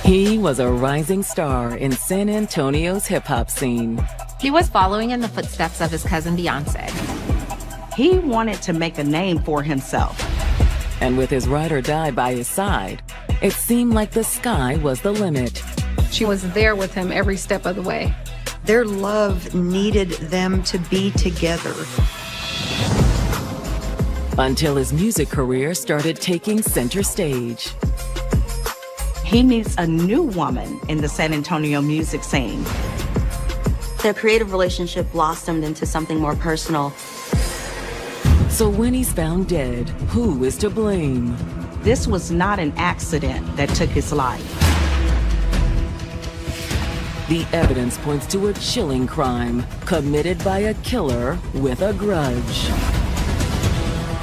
He was a rising star in San Antonio's hip-hop scene. He was following in the footsteps of his cousin Beyonce. He wanted to make a name for himself. And with his ride or die by his side, it seemed like the sky was the limit. She was there with him every step of the way. Their love needed them to be together. Until his music career started taking center stage. He meets a new woman in the San Antonio music scene. Their creative relationship blossomed into something more personal. So when he's found dead, who is to blame? This was not an accident that took his life. The evidence points to a chilling crime committed by a killer with a grudge.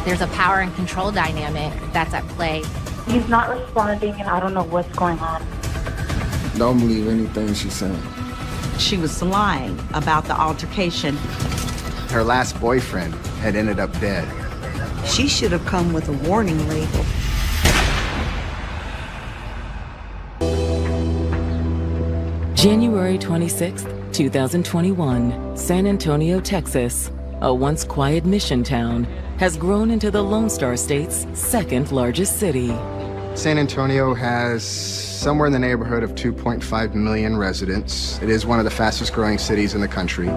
There's a power and control dynamic that's at play. He's not responding, and I don't know what's going on. Don't believe anything she's saying. She was lying about the altercation. Her last boyfriend had ended up dead. She should have come with a warning label. January 26, 2021, San Antonio, Texas, a once quiet mission town, has grown into the Lone Star State's second largest city. San Antonio has somewhere in the neighborhood of 2.5 million residents. It is one of the fastest growing cities in the country.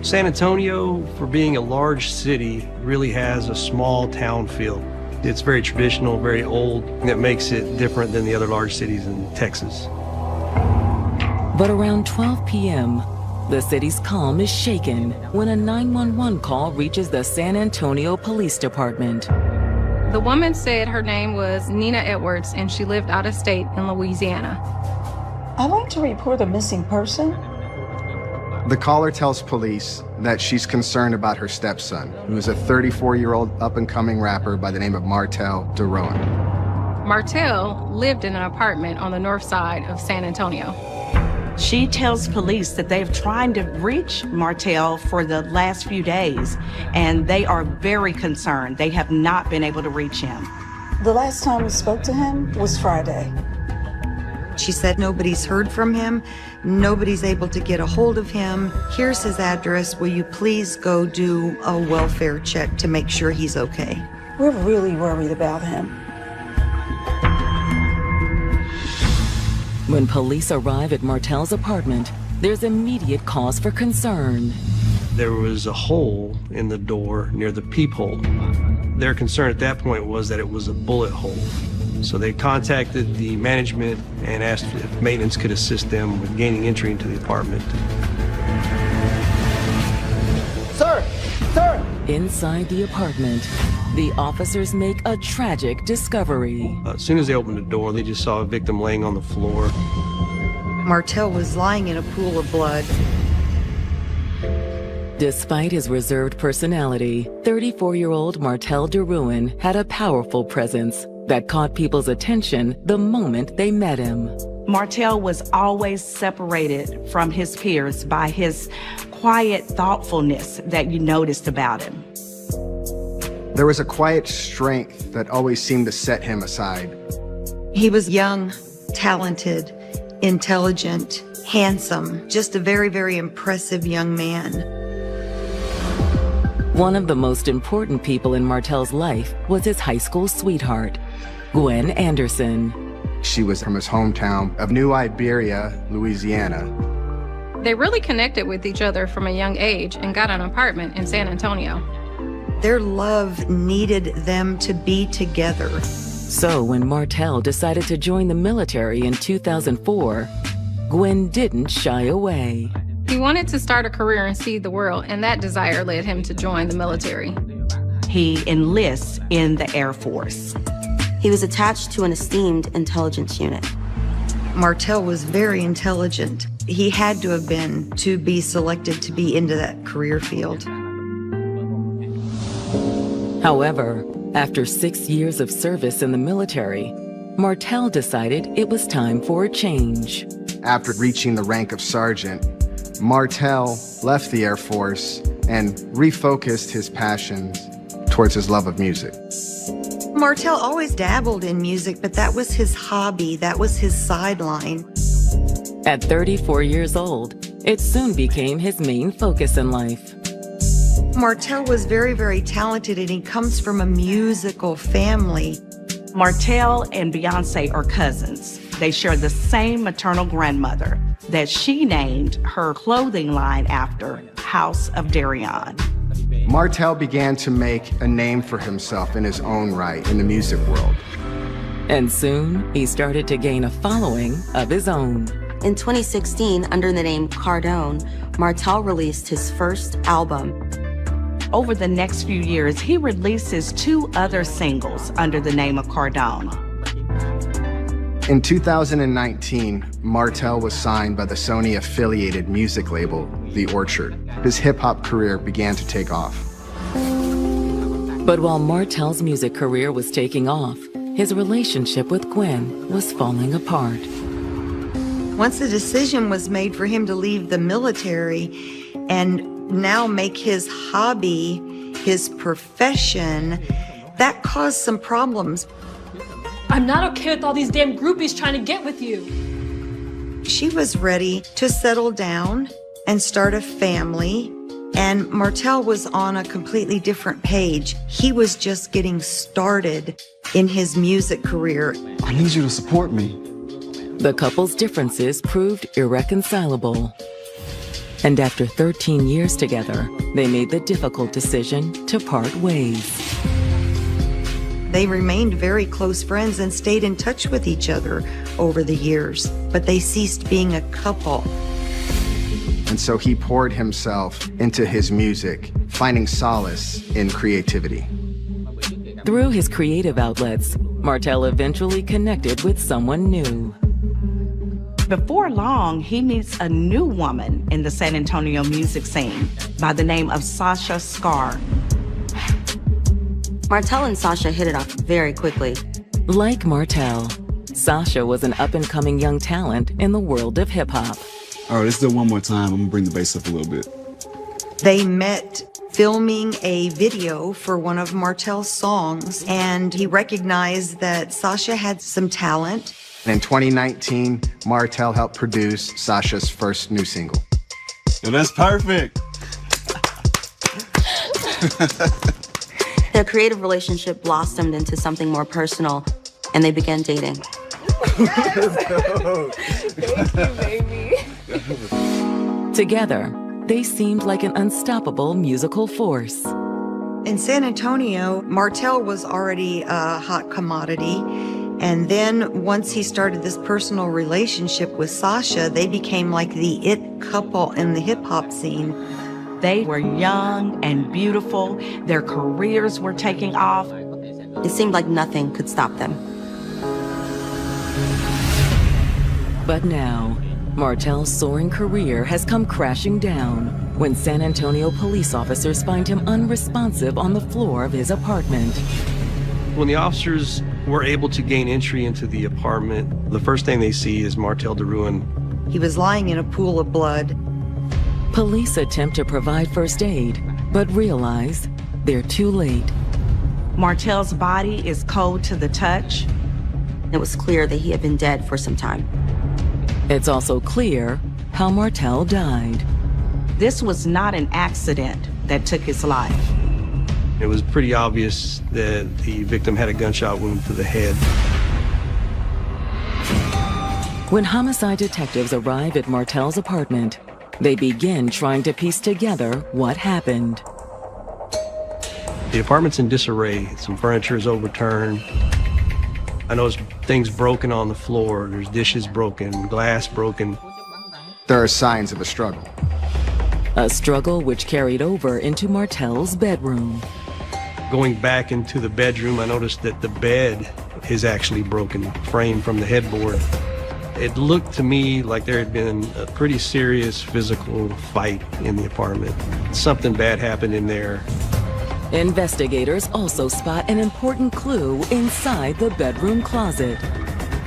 San Antonio, for being a large city, really has a small town feel. It's very traditional, very old, and that makes it different than the other large cities in Texas. But around 12 p.m., the city's calm is shaken when a 911 call reaches the San Antonio Police Department. The woman said her name was Nina Edwards and she lived out of state in Louisiana. I'd like to report a missing person. The caller tells police that she's concerned about her stepson, who is a 34-year-old up-and-coming rapper by the name of Martell DeRoan. Martell lived in an apartment on the north side of San Antonio. She tells police that they've tried to reach Martell for the last few days, and they are very concerned. They have not been able to reach him. The last time we spoke to him was Friday. She said nobody's heard from him. Nobody's able to get a hold of him. Here's his address. Will you please go do a welfare check to make sure he's okay? We're really worried about him. When police arrive at Martell's apartment, there's immediate cause for concern. There was a hole in the door near the peephole. Their concern at that point was that it was a bullet hole. So they contacted the management and asked if maintenance could assist them with gaining entry into the apartment. Sir! Sir! Inside the apartment, the officers make a tragic discovery. As soon as they opened the door, they just saw a victim laying on the floor. Martell was lying in a pool of blood. Despite his reserved personality, 34-year-old Martell DeRoan had a powerful presence that caught people's attention the moment they met him. Martell was always separated from his peers by his quiet thoughtfulness that you noticed about him. There was a quiet strength that always seemed to set him aside. He was young, talented, intelligent, handsome, just a very, very impressive young man. One of the most important people in Martell's life was his high school sweetheart, Gwen Anderson. She was from his hometown of New Iberia, Louisiana. They really connected with each other from a young age and got an apartment in San Antonio. Their love needed them to be together. So when Martell decided to join the military in 2004, Gwen didn't shy away. He wanted to start a career and see the world, and that desire led him to join the military. He enlists in the Air Force. He was attached to an esteemed intelligence unit. Martell was very intelligent. He had to have been to be selected to be into that career field. However, after 6 years of service in the military, Martell decided it was time for a change. After reaching the rank of sergeant, Martell left the Air Force and refocused his passions towards his love of music. Martell always dabbled in music, but that was his hobby. That was his sideline. At 34 years old, it soon became his main focus in life. Martell was very, very talented, and he comes from a musical family. Martell and Beyonce are cousins. They share the same maternal grandmother that she named her clothing line after, House of Darion. Martell began to make a name for himself in his own right in the music world. And soon, he started to gain a following of his own. In 2016, under the name Cardone, Martell released his first album. Over the next few years, he released his 2 other singles under the name of Cardone. In 2019, Martell was signed by the Sony-affiliated music label, The Orchard. His hip-hop career began to take off. But while Martell's music career was taking off, his relationship with Gwen was falling apart. Once the decision was made for him to leave the military and now make his hobby his profession, that caused some problems. I'm not okay with all these damn groupies trying to get with you. She was ready to settle down and start a family, and Martell was on a completely different page. He was just getting started in his music career. I need you to support me. The couple's differences proved irreconcilable. And after 13 years together, they made the difficult decision to part ways. They remained very close friends and stayed in touch with each other over the years, but they ceased being a couple. And so he poured himself into his music, finding solace in creativity. Through his creative outlets, Martell eventually connected with someone new. Before long, he meets a new woman in the San Antonio music scene by the name of Sasha Scar. Martell and Sasha hit it off very quickly. Like Martell, Sasha was an up-and-coming young talent in the world of hip-hop. All right, let's do it one more time. I'm gonna bring the bass up a little bit. They met filming a video for one of Martell's songs, and he recognized that Sasha had some talent. In 2019, Martell helped produce Sasha's first new single. Yo, that's perfect. Their creative relationship blossomed into something more personal, and they began dating. Thank you, baby. Together, they seemed like an unstoppable musical force. In San Antonio, Martell was already a hot commodity. And then once he started this personal relationship with Sasha, they became like the it couple in the hip-hop scene. They were young and beautiful. Their careers were taking off. It seemed like nothing could stop them. But now, Martell's soaring career has come crashing down when San Antonio police officers find him unresponsive on the floor of his apartment. When the officers were able to gain entry into the apartment, the first thing they see is Martell DeRuan. He was lying in a pool of blood. Police attempt to provide first aid, but realize they're too late. Martell's body is cold to the touch. It was clear that he had been dead for some time. It's also clear how Martell died. This was not an accident that took his life. It was pretty obvious that the victim had a gunshot wound to the head. When homicide detectives arrive at Martell's apartment, they begin trying to piece together what happened. The apartment's in disarray. Some furniture is overturned. I noticed things broken on the floor. There's dishes broken, glass broken. There are signs of a struggle. A struggle which carried over into Martell's bedroom. Going back into the bedroom, I noticed that the bed is actually broken, framed from the headboard. It looked to me like there had been a pretty serious physical fight in the apartment. Something bad happened in there. Investigators also spot an important clue inside the bedroom closet.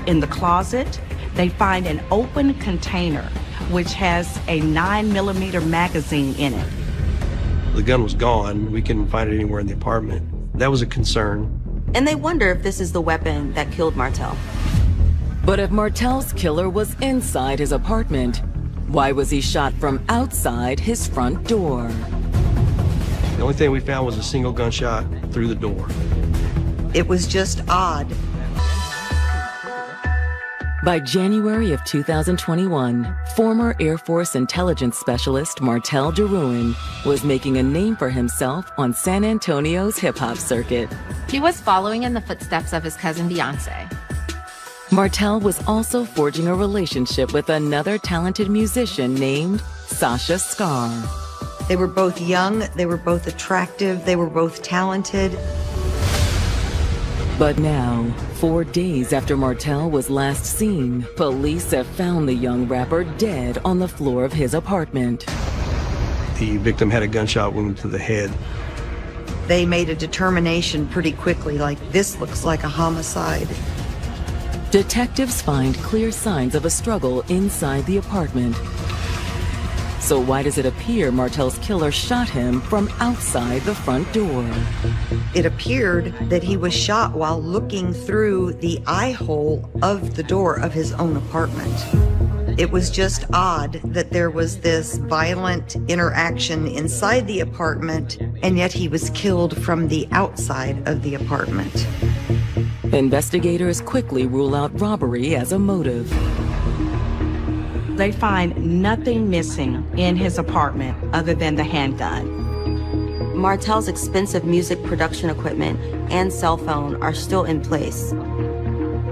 In the closet, they find an open container which has a 9mm magazine in it. The gun was gone. We couldn't find it anywhere in the apartment. That was a concern. and they wonder if this is the weapon that killed Martel. But if Martel's killer was inside his apartment, why was he shot from outside his front door? The only thing we found was a single gunshot through the door. It was just odd. By January of 2021, former Air Force intelligence specialist Martel Deruin was making a name for himself on San Antonio's hip-hop circuit. He was following in the footsteps of his cousin Beyonce. Martel was also forging a relationship with another talented musician named Sasha Scar. They were both young, they were both attractive, they were both talented. But now, 4 days after Martel was last seen, police have found the young rapper dead on the floor of his apartment. The victim had a gunshot wound to the head. They made a determination pretty quickly, like, this looks like a homicide. Detectives find clear signs of a struggle inside the apartment. So why does it appear Martel's killer shot him from outside the front door? It appeared that he was shot while looking through the eye hole of the door of his own apartment. It was just odd that there was this violent interaction inside the apartment, and yet he was killed from the outside of the apartment. Investigators quickly rule out robbery as a motive. They find nothing missing in his apartment other than the handgun. Martel's expensive music production equipment and cell phone are still in place.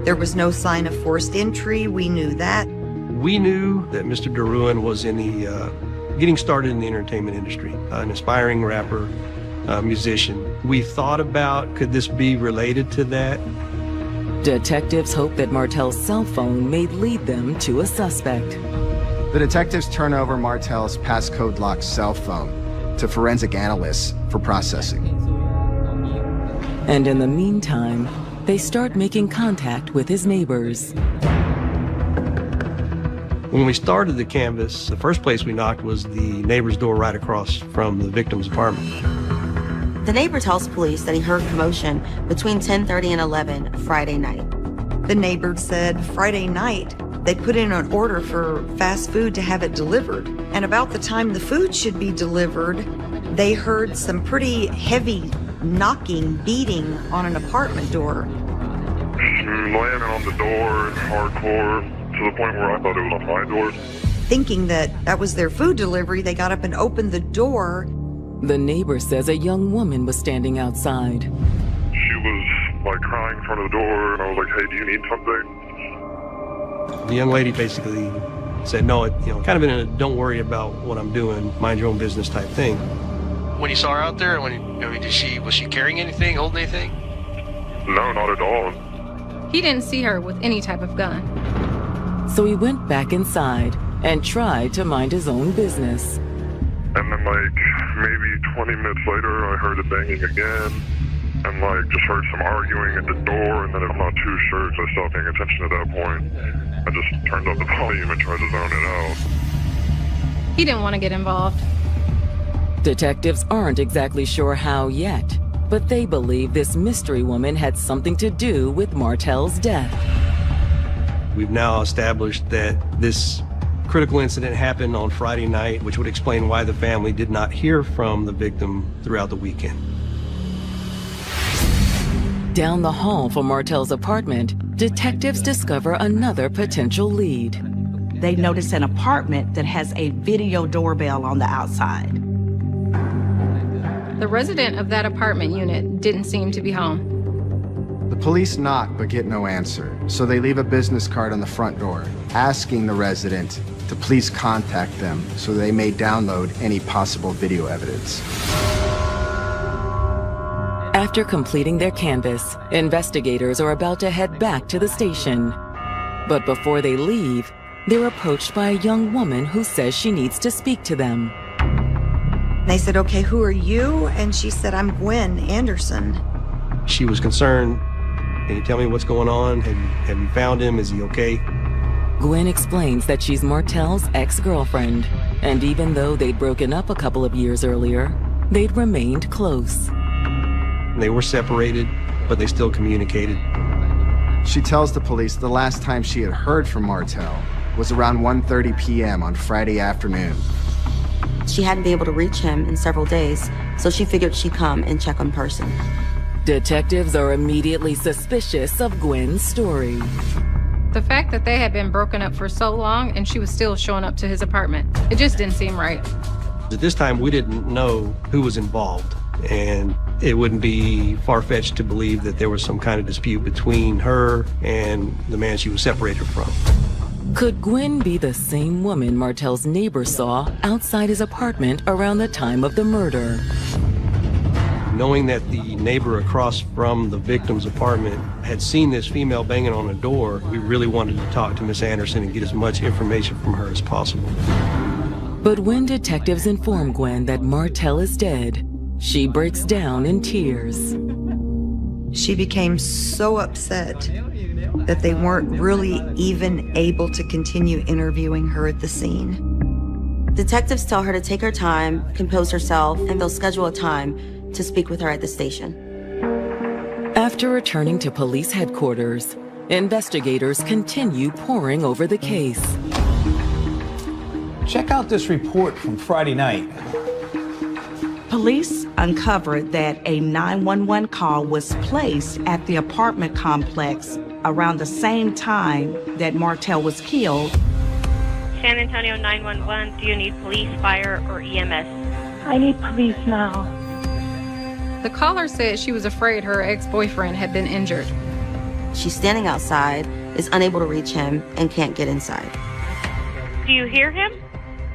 There was no sign of forced entry, we knew that. We knew that Mr. Deruin was in the getting started in the entertainment industry, an aspiring rapper, musician. We thought about, could this be related to that? Detectives hope that Martel's cell phone may lead them to a suspect. The detectives turn over Martel's passcode locked cell phone to forensic analysts for processing. And in the meantime, they start making contact with his neighbors. When we started the canvass, the first place we knocked was the neighbor's door right across from the victim's apartment. The neighbor tells police that he heard commotion between 10:30 and 11 Friday night. The neighbor said Friday night they put in an order for fast food to have it delivered. And about the time the food should be delivered, they heard some pretty heavy knocking, beating on an apartment door. Slamming on the door hardcore to the point where I thought it was on my door. Thinking that was their food delivery, they got up and opened the door. The neighbor says a young woman was standing outside. She was like crying in front of the door, and I was like, hey, do you need something? The young lady basically said, no, kind of in a don't worry about what I'm doing, mind your own business type thing. When you saw her out there, was she carrying anything, holding anything? No, not at all. He didn't see her with any type of gun. So he went back inside and tried to mind his own business. And then maybe 20 minutes later, I heard it banging again, and just heard some arguing at the door, and then I'm not too sure because I stopped paying attention at that point. I just turned up the volume and tried to zone it out. He didn't want to get involved. Detectives aren't exactly sure how yet, but they believe this mystery woman had something to do with Martel's death. We've now established that this critical incident happened on Friday night, which would explain why the family did not hear from the victim throughout the weekend. Down the hall from Martel's apartment, detectives discover another potential lead. They notice an apartment that has a video doorbell on the outside. The resident of that apartment unit didn't seem to be home. The police knock but get no answer, so they leave a business card on the front door, asking the resident to please contact them so they may download any possible video evidence. After completing their canvass, investigators are about to head back to the station. But before they leave, they're approached by a young woman who says she needs to speak to them. They said, okay, who are you? And she said, I'm Gwen Anderson. She was concerned. Can you tell me what's going on? Have you found him? Is he okay? Gwen explains that she's Martel's ex-girlfriend, and even though they'd broken up a couple of years earlier, they'd remained close. They were separated, but they still communicated. She tells the police the last time she had heard from Martell was around 1:30 p.m. on Friday afternoon. She hadn't been able to reach him in several days, so she figured she'd come and check in person. Detectives are immediately suspicious of Gwen's story. The fact that they had been broken up for so long and she was still showing up to his apartment, it just didn't seem right. At this time, we didn't know who was involved, and it wouldn't be far-fetched to believe that there was some kind of dispute between her and the man she was separated from. Could Gwen be the same woman Martell's neighbor saw outside his apartment around the time of the murder? Knowing that the neighbor across from the victim's apartment had seen this female banging on a door, we really wanted to talk to Miss Anderson and get as much information from her as possible. But when detectives inform Gwen that Martell is dead, she breaks down in tears. She became so upset that they weren't really even able to continue interviewing her at the scene. Detectives tell her to take her time, compose herself, and they'll schedule a time to speak with her at the station. After returning to police headquarters, investigators continue poring over the case. Check out this report from Friday night. Police uncovered that a 911 call was placed at the apartment complex around the same time that Martell was killed. San Antonio 911, do you need police, fire, or EMS? I need police now. The caller said she was afraid her ex-boyfriend had been injured. She's standing outside, is unable to reach him, and can't get inside. Do you hear him?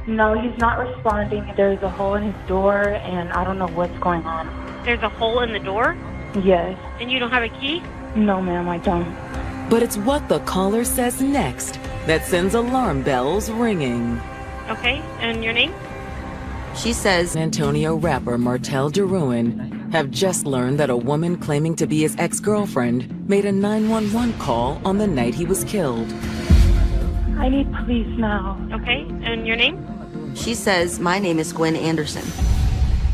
No, he's not responding. There's a hole in his door, and I don't know what's going on. There's a hole in the door? Yes. And you don't have a key? No, ma'am, I don't. But it's what the caller says next that sends alarm bells ringing. Okay, and your name? She says Antonio rapper Martell DeRuin have just learned that a woman claiming to be his ex-girlfriend made a 911 call on the night he was killed. I need police now. Okay, and your name? She says, my name is Gwen Anderson.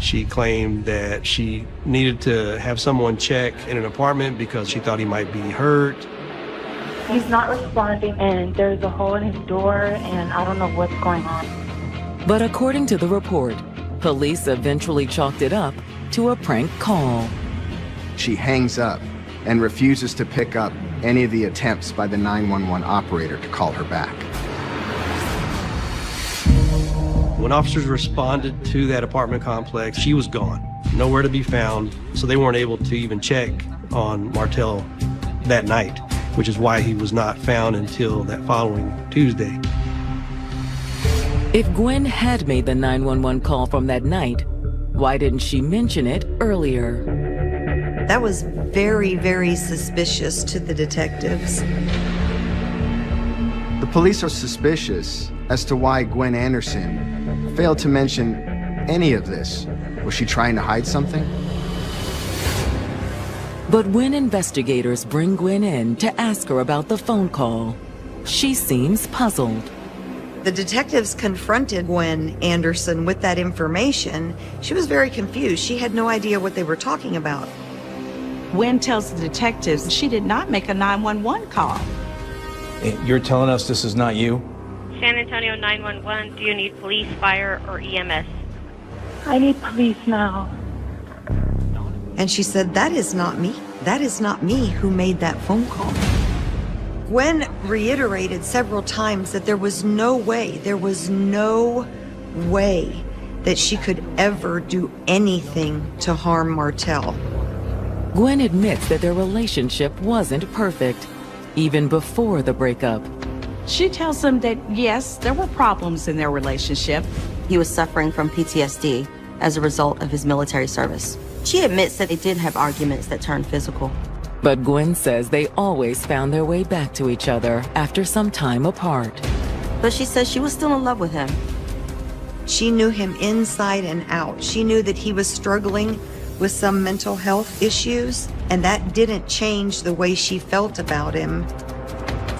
She claimed that she needed to have someone check in an apartment because she thought he might be hurt. He's not responding, and there's a hole in his door, and I don't know what's going on. But according to the report, police eventually chalked it up to a prank call. She hangs up and refuses to pick up any of the attempts by the 911 operator to call her back. When officers responded to that apartment complex, she was gone, nowhere to be found, so they weren't able to even check on Martell that night, which is why he was not found until that following Tuesday. If Gwen had made the 911 call from that night, why didn't she mention it earlier? That was very, very suspicious to the detectives. The police are suspicious as to why Gwen Anderson failed to mention any of this. Was she trying to hide something? But when investigators bring Gwen in to ask her about the phone call, she seems puzzled. The detectives confronted Gwen Anderson with that information. She was very confused. She had no idea what they were talking about. Gwen tells the detectives she did not make a 911 call. You're telling us this is not you? San Antonio 911, do you need police, fire, or EMS? I need police now. And she said, that is not me. That is not me who made that phone call. Gwen reiterated several times that there was no way that she could ever do anything to harm Martell. Gwen admits that their relationship wasn't perfect, even before the breakup. She tells them that, yes, there were problems in their relationship. He was suffering from PTSD as a result of his military service. She admits that they did have arguments that turned physical. But Gwen says they always found their way back to each other after some time apart. But she says she was still in love with him. She knew him inside and out. She knew that he was struggling with some mental health issues, and that didn't change the way she felt about him.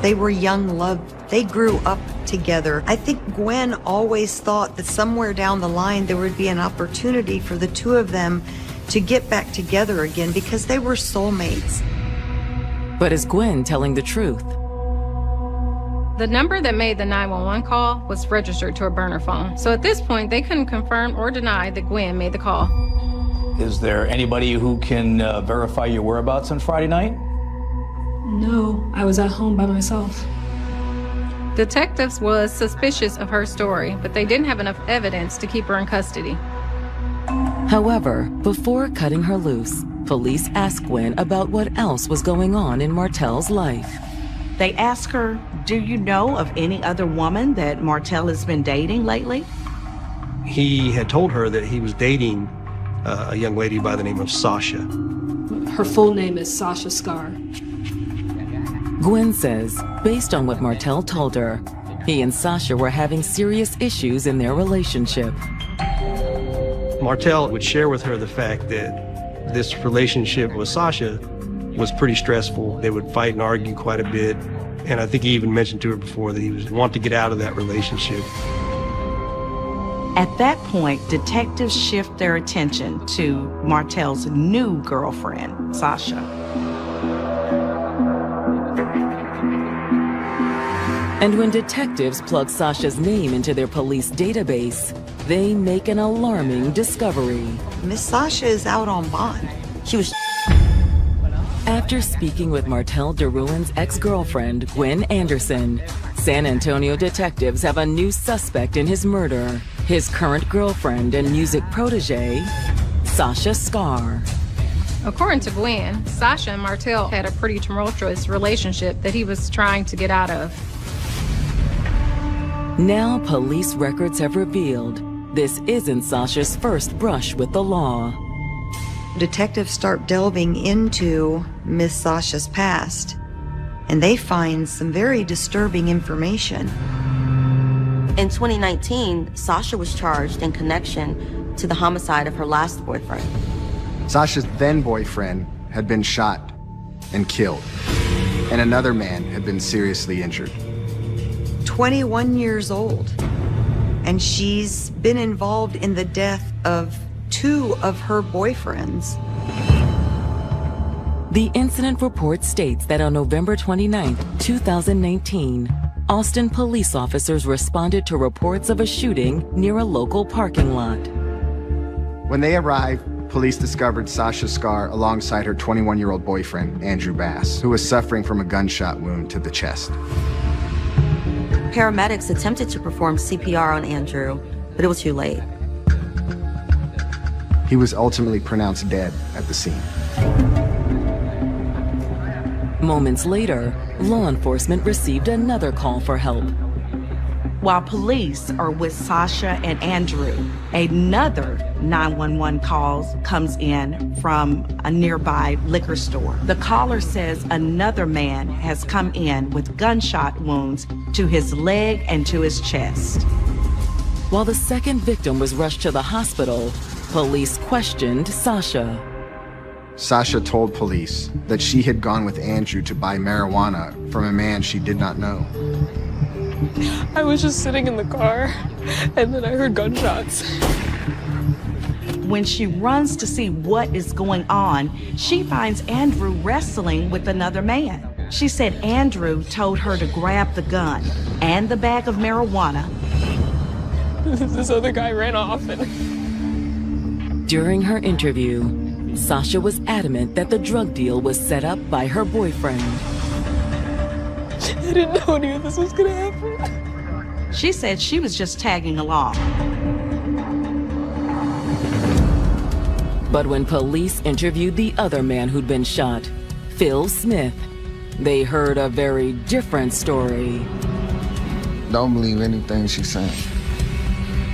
They were young love. They grew up together. I think Gwen always thought that somewhere down the line there would be an opportunity for the two of them to get back together again because they were soulmates. But is Gwen telling the truth? The number that made the 911 call was registered to a burner phone. So at this point, they couldn't confirm or deny that Gwen made the call. Is there anybody who can verify your whereabouts on Friday night? No, I was at home by myself. Detectives was suspicious of her story, but they didn't have enough evidence to keep her in custody. However, before cutting her loose, police asked Gwen about what else was going on in Martel's life. They ask her, do you know of any other woman that Martel has been dating lately? He had told her that he was dating a young lady by the name of Sasha. Her full name is Sasha Scar. Gwen says, based on what Martel told her, he and Sasha were having serious issues in their relationship. Martel would share with her the fact that this relationship with Sasha was pretty stressful. They would fight and argue quite a bit. And I think he even mentioned to her before that he was wanting to get out of that relationship. At that point, detectives shift their attention to Martel's new girlfriend, Sasha. And when detectives plug Sasha's name into their police database, they make an alarming discovery. Miss Sasha is out on bond. She was... After speaking with Martel DeRuin's ex-girlfriend, Gwen Anderson, San Antonio detectives have a new suspect in his murder, his current girlfriend and music protege, Sasha Scar. According to Gwen, Sasha and Martel had a pretty tumultuous relationship that he was trying to get out of. Now police records have revealed this isn't Sasha's first brush with the law. Detectives start delving into Miss Sasha's past, and they find some very disturbing information. In 2019, Sasha was charged in connection to the homicide of her last boyfriend. Sasha's then boyfriend had been shot and killed, and another man had been seriously injured. 21 years old, and she's been involved in the death of 2 of her boyfriends. The incident report states that on November 29, 2019, Austin police officers responded to reports of a shooting near a local parking lot. When they arrived, police discovered Sasha Scar alongside her 21-year-old boyfriend, Andrew Bass, who was suffering from a gunshot wound to the chest. Paramedics attempted to perform CPR on Andrew, but it was too late. He was ultimately pronounced dead at the scene. Moments later, law enforcement received another call for help. While police are with Sasha and Andrew, another 911 call comes in from a nearby liquor store. The caller says another man has come in with gunshot wounds to his leg and to his chest. While the second victim was rushed to the hospital, police questioned Sasha. Sasha told police that she had gone with Andrew to buy marijuana from a man she did not know. I was just sitting in the car, and then I heard gunshots. When she runs to see what is going on, she finds Andrew wrestling with another man. She said Andrew told her to grab the gun and the bag of marijuana. This other guy ran off and... During her interview, Sasha was adamant that the drug deal was set up by her boyfriend. I didn't know any of this was gonna happen. She said she was just tagging along. But when police interviewed the other man who'd been shot, Phil Smith, they heard a very different story. Don't believe anything she's saying.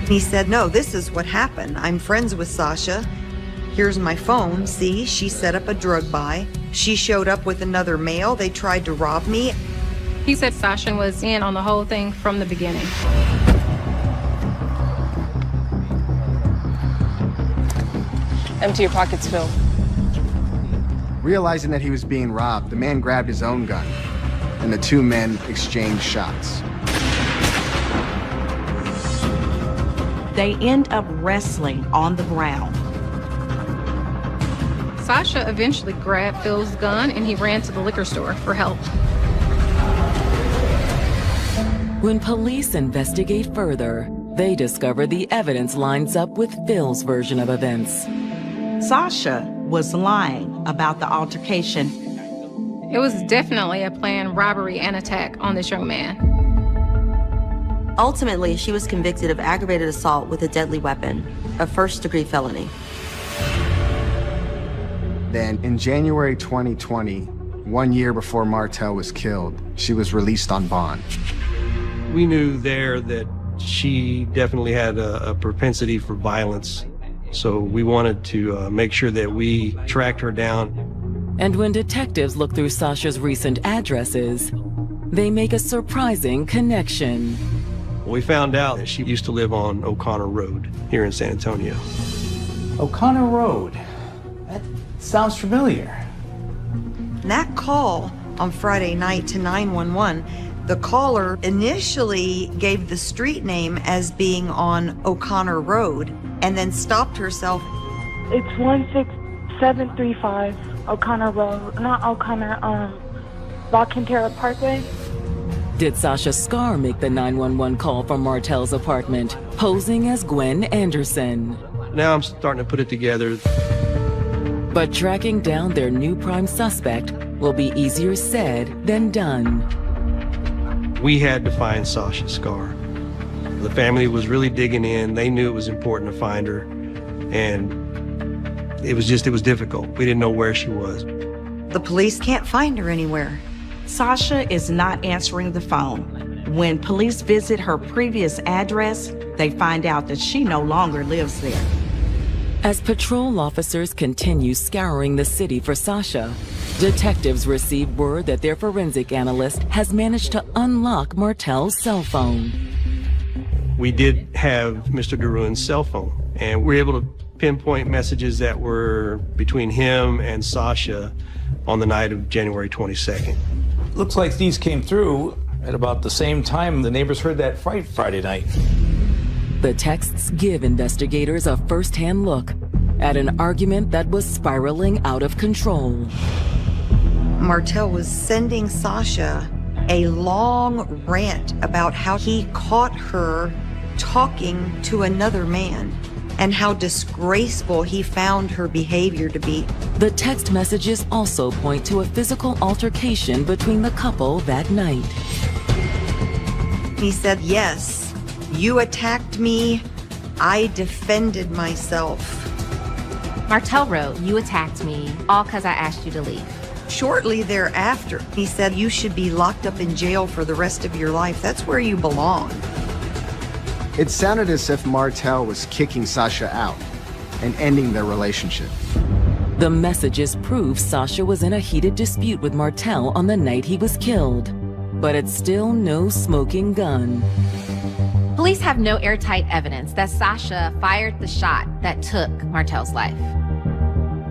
He said, no, this is what happened. I'm friends with Sasha. Here's my phone. See, she set up a drug buy. She showed up with another male. They tried to rob me. He said Sasha was in on the whole thing from the beginning. Empty your pockets, Phil. Realizing that he was being robbed, the man grabbed his own gun, and the 2 men exchanged shots. They end up wrestling on the ground. Sasha eventually grabbed Phil's gun and he ran to the liquor store for help. When police investigate further, they discover the evidence lines up with Phil's version of events. Sasha was lying about the altercation. It was definitely a planned robbery and attack on this young man. Ultimately, she was convicted of aggravated assault with a deadly weapon, a first-degree felony. Then, in January 2020, 1 year before Martel was killed, she was released on bond. We knew there that she definitely had a propensity for violence, so we wanted to make sure that we tracked her down. And when detectives look through Sasha's recent addresses, they make a surprising connection. We found out that she used to live on O'Connor Road here in San Antonio. O'Connor Road. That sounds familiar. That call on Friday night to 911, the caller initially gave the street name as being on O'Connor Road and then stopped herself. It's 16735 O'Connor Road, not O'Connor, La Cantera Parkway. Did Sasha Scar make the 911 call from Martel's apartment, posing as Gwen Anderson? Now I'm starting to put it together. But tracking down their new prime suspect will be easier said than done. We had to find Sasha Scar. The family was really digging in. They knew it was important to find her, and it was difficult. We didn't know where she was. The police can't find her anywhere. Sasha is not answering the phone. When police visit her previous address, they find out that she no longer lives there. As patrol officers continue scouring the city for Sasha, detectives receive word that their forensic analyst has managed to unlock Martel's cell phone. We did have Mr. DeRuin's cell phone, and we were able to pinpoint messages that were between him and Sasha on the night of January 22nd. Looks like these came through at about the same time the neighbors heard that fight Friday night. The texts give investigators a first-hand look at an argument that was spiraling out of control. Martel was sending Sasha a long rant about how he caught her talking to another man and how disgraceful he found her behavior to be. The text messages also point to a physical altercation between the couple that night. He said, "Yes, you attacked me. I defended myself." Martel wrote, "You attacked me, all because I asked you to leave." Shortly thereafter, he said, "You should be locked up in jail for the rest of your life. That's where you belong." It sounded as if Martel was kicking Sasha out and ending their relationship. The messages prove Sasha was in a heated dispute with Martel on the night he was killed, but it's still no smoking gun. Police have no airtight evidence that Sasha fired the shot that took Martel's life.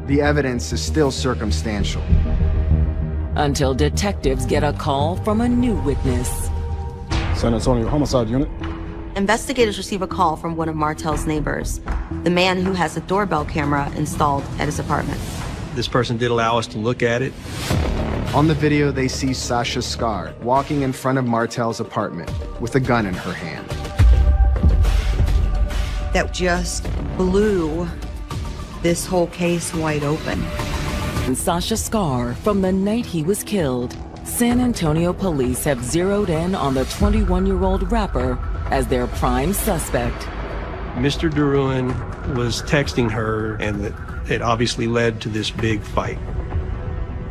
The evidence is still circumstantial. Until detectives get a call from a new witness. San Antonio Homicide Unit. Investigators receive a call from one of Martel's neighbors, the man who has a doorbell camera installed at his apartment. This person did allow us to look at it. On the video, they see Sasha Scar walking in front of Martel's apartment with a gun in her hand. That just blew this whole case wide open. And Sasha Scar, from the night he was killed, San Antonio police have zeroed in on the 21-year-old rapper as their prime suspect. Mr. DeRuin was texting her, and it obviously led to this big fight.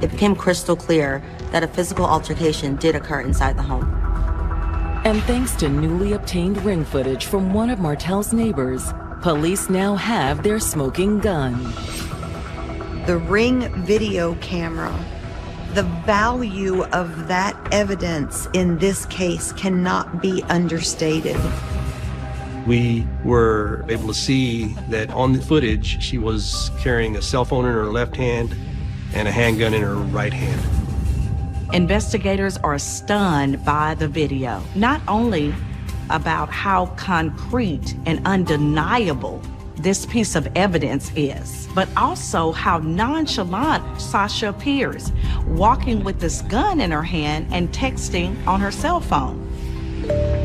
It became crystal clear that a physical altercation did occur inside the home. And thanks to newly obtained ring footage from one of Martel's neighbors, police now have their smoking gun. The Ring video camera, the value of that evidence in this case cannot be understated. We were able to see that on the footage, she was carrying a cell phone in her left hand and a handgun in her right hand. Investigators are stunned by the video, not only about how concrete and undeniable this piece of evidence is, but also how nonchalant Sasha appears, walking with this gun in her hand and texting on her cell phone.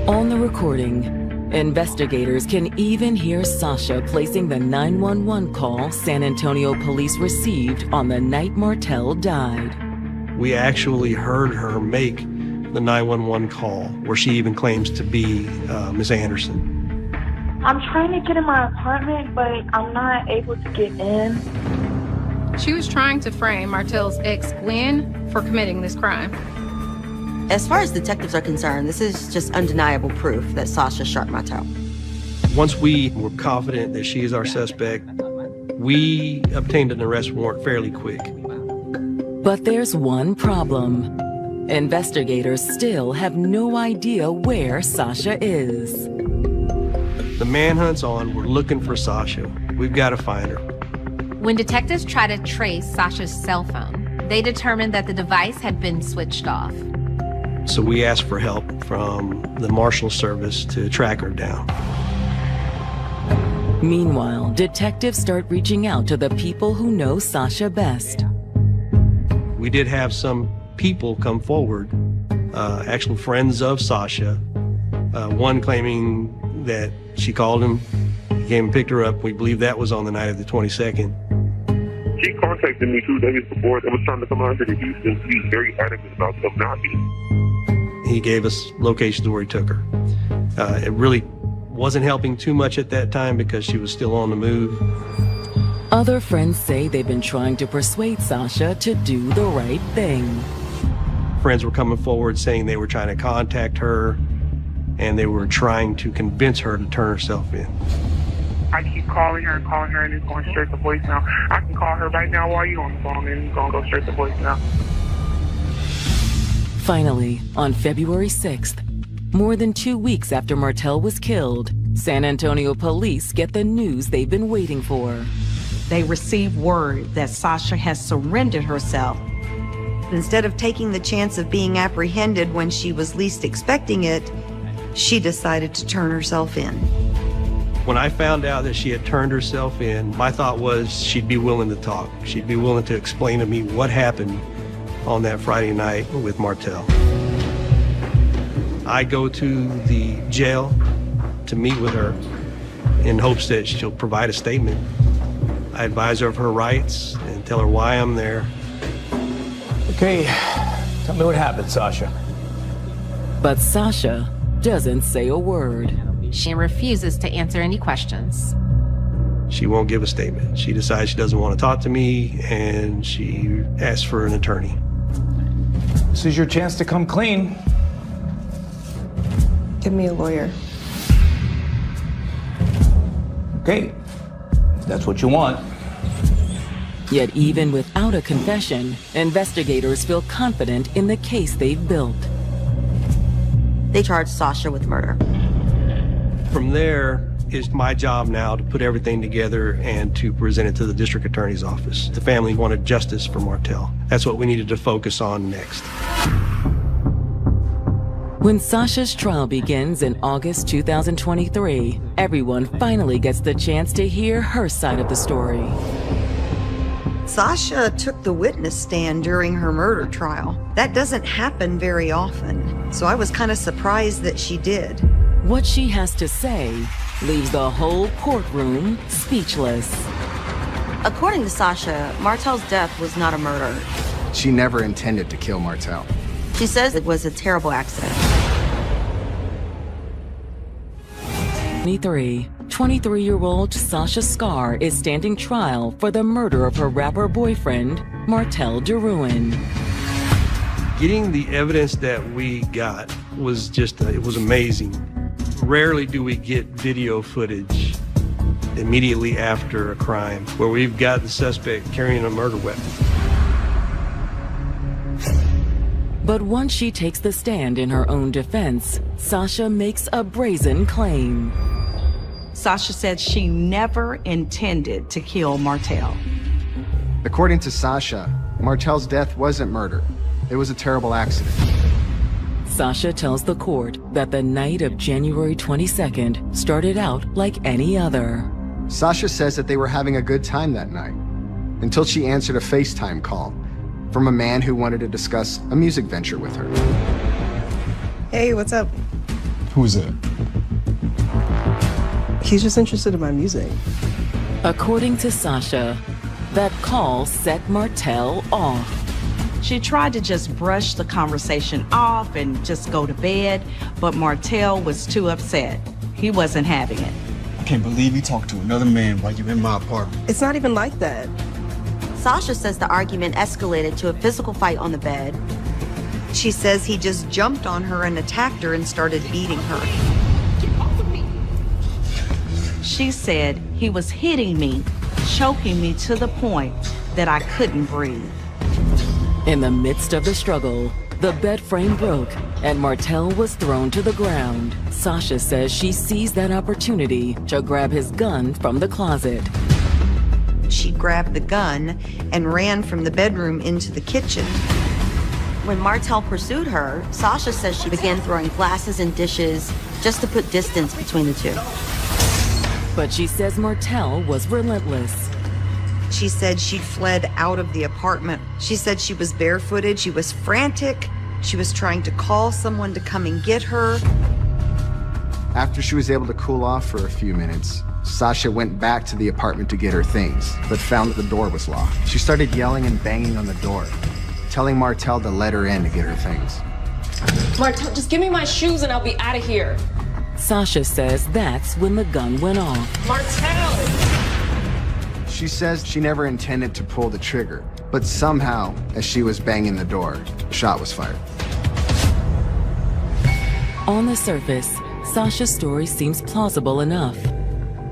On the recording, investigators can even hear Sasha placing the 911 call San Antonio police received on the night Martel died. We actually heard her make the 911 call where she even claims to be Ms. Anderson. I'm trying to get in my apartment, but I'm not able to get in. She was trying to frame Martel's ex, Gwen, for committing this crime. As far as detectives are concerned, this is just undeniable proof that Sasha shot Martel. Once we were confident that she is our suspect, we obtained an arrest warrant fairly quick. But there's one problem. Investigators still have no idea where Sasha is. The manhunt's on. We're looking for Sasha. We've got to find her. When detectives try to trace Sasha's cell phone, they determined that the device had been switched off. So we asked for help from the Marshal Service to track her down. Meanwhile, detectives start reaching out to the people who know Sasha best. We did have some people come forward, actual friends of Sasha, one claiming that she called him, he came and picked her up. We believe that was on the night of the 22nd. She contacted me 2 days before it was time to come out here to Houston. He was very adamant about them not being. He gave us locations where he took her. It really wasn't helping too much at that time because she was still on the move. Other friends say they've been trying to persuade Sasha to do the right thing. Friends were coming forward saying they were trying to contact her and they were trying to convince her to turn herself in. I keep calling her and it's going straight to voicemail. I can call her right now while you're on the phone and it's going to go straight to voicemail. Finally, on February 6th, more than 2 weeks after Martel was killed, San Antonio police get the news they've been waiting for. They receive word that Sasha has surrendered herself. Instead of taking the chance of being apprehended when she was least expecting it, she decided to turn herself in. When I found out that she had turned herself in, my thought was she'd be willing to talk. She'd be willing to explain to me what happened on that Friday night with Martel. I go to the jail to meet with her in hopes that she'll provide a statement. I advise her of her rights and tell her why I'm there. Okay, tell me what happened, Sasha. But Sasha doesn't say a word. She refuses to answer any questions. She won't give a statement. She decides she doesn't want to talk to me, and she asks for an attorney. This is your chance to come clean. Give me a lawyer. Okay, if that's what you want. Yet even without a confession, investigators feel confident in the case they've built. They charged Sasha with murder. From there, it's my job now to put everything together and to present it to the district attorney's office. The family wanted justice for Martel. That's what we needed to focus on next. When Sasha's trial begins in August 2023, everyone finally gets the chance to hear her side of the story. Sasha took the witness stand during her murder trial. That doesn't happen very often, so I was kind of surprised that she did. What she has to say leaves the whole courtroom speechless. According to Sasha, Martel's death was not a murder. She never intended to kill Martel. She says it was a terrible accident. 23-year-old Sasha Scar is standing trial for the murder of her rapper boyfriend, Martel Deruin. Getting the evidence that we got was just, it was amazing. Rarely do we get video footage immediately after a crime where we've got the suspect carrying a murder weapon. But once she takes the stand in her own defense, Sasha makes a brazen claim. Sasha said she never intended to kill Martel. According to Sasha, Martel's death wasn't murder. It was a terrible accident. Sasha tells the court that the night of January 22nd started out like any other. Sasha says that they were having a good time that night, until she answered a FaceTime call from a man who wanted to discuss a music venture with her. Hey, what's up? Who is that? He's just interested in my music. According to Sasha, that call set Martell off. She tried to just brush the conversation off and just go to bed, but Martell was too upset. He wasn't having it. I can't believe you talked to another man while you're in my apartment. It's not even like that. Sasha says the argument escalated to a physical fight on the bed. She says he just jumped on her and attacked her and started beating her. She said he was hitting me, choking me to the point that I couldn't breathe. In the midst of the struggle, the bed frame broke and Martell was thrown to the ground. Sasha says she seized that opportunity to grab his gun from the closet. She grabbed the gun and ran from the bedroom into the kitchen. When Martell pursued her, Sasha says she began throwing glasses and dishes just to put distance between the two. But she says Martell was relentless. She said she'd fled out of the apartment. She said she was barefooted, she was frantic, she was trying to call someone to come and get her. After she was able to cool off for a few minutes, Sasha went back to the apartment to get her things, but found that the door was locked. She started yelling and banging on the door, telling Martell to let her in to get her things. Martell, just give me my shoes and I'll be out of here. Sasha says that's when the gun went off. Martell! She says she never intended to pull the trigger, but somehow, as she was banging the door, a shot was fired. On the surface, Sasha's story seems plausible enough.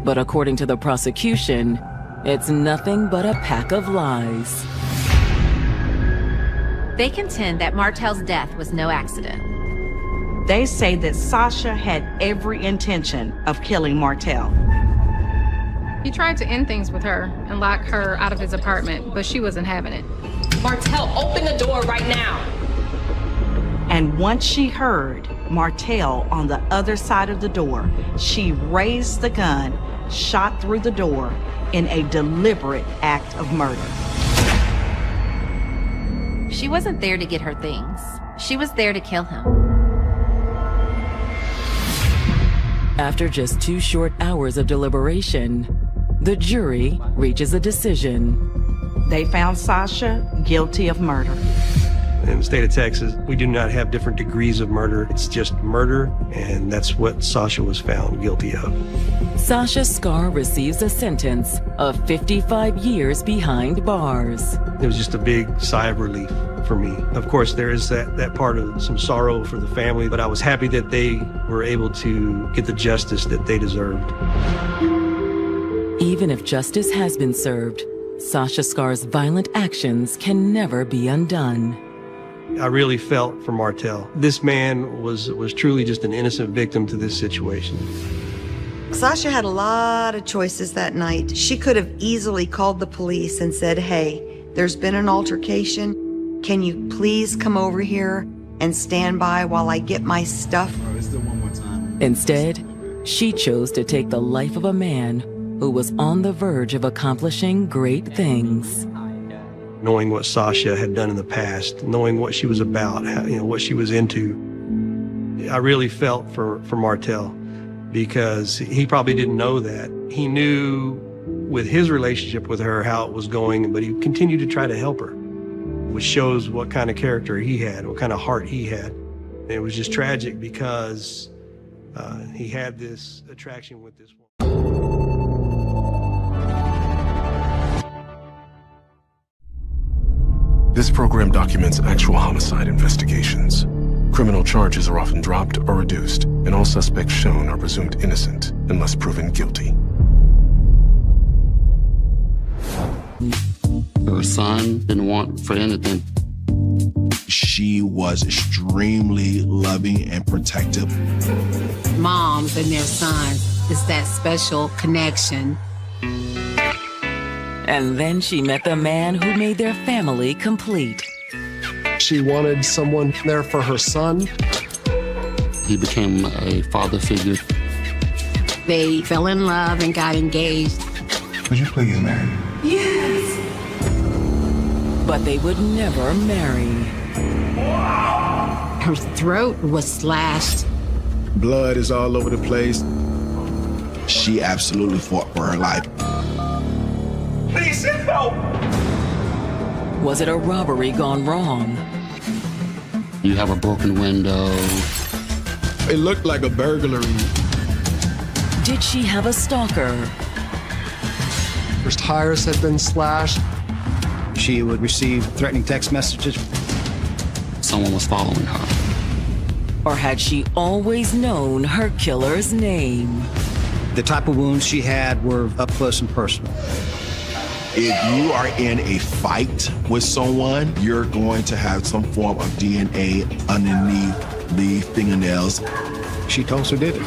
But according to the prosecution, it's nothing but a pack of lies. They contend that Martell's death was no accident. They say that Sasha had every intention of killing Martell. He tried to end things with her and lock her out of his apartment, but she wasn't having it. Martell, open the door right now. And once she heard Martell on the other side of the door, she raised the gun, shot through the door in a deliberate act of murder. She wasn't there to get her things. She was there to kill him. After just 2 short hours of deliberation, the jury reaches a decision. They found Sasha guilty of murder. In the state of Texas, we do not have different degrees of murder. It's just murder, and that's what Sasha was found guilty of. Sasha Scar receives a sentence of 55 years behind bars. It was just a big sigh of relief for me. Of course, there is that part of some sorrow for the family, but I was happy that they were able to get the justice that they deserved. Even if justice has been served, Sasha Scar's violent actions can never be undone. I really felt for Martell. This man was truly just an innocent victim to this situation. Sasha had a lot of choices that night. She could have easily called the police and said, hey, there's been an altercation. Can you please come over here and stand by while I get my stuff? Instead, she chose to take the life of a man who was on the verge of accomplishing great things. Knowing what Sasha had done in the past, knowing what she was about, what she was into, I really felt for Martell, because he probably didn't know that. He knew with his relationship with her how it was going, but he continued to try to help her, which shows what kind of character he had, what kind of heart he had. And it was just tragic because he had this attraction with this woman. This program documents actual homicide investigations. Criminal charges are often dropped or reduced, and all suspects shown are presumed innocent unless proven guilty. Her son didn't want for anything. She was extremely loving and protective. Moms and their sons, it's that special connection. And then she met the man who made their family complete. She wanted someone there for her son. He became a father figure. They fell in love and got engaged. Would you please marry me? Yes. But they would never marry. Her throat was slashed. Blood is all over the place. She absolutely fought for her life. Please help! Was it a robbery gone wrong? You have a broken window. It looked like a burglary. Did she have a stalker? Her tires had been slashed. She would receive threatening text messages. Someone was following her. Or had she always known her killer's name? The type of wounds she had were up close and personal. If you are in a fight with someone, you're going to have some form of DNA underneath the fingernails. She also did it.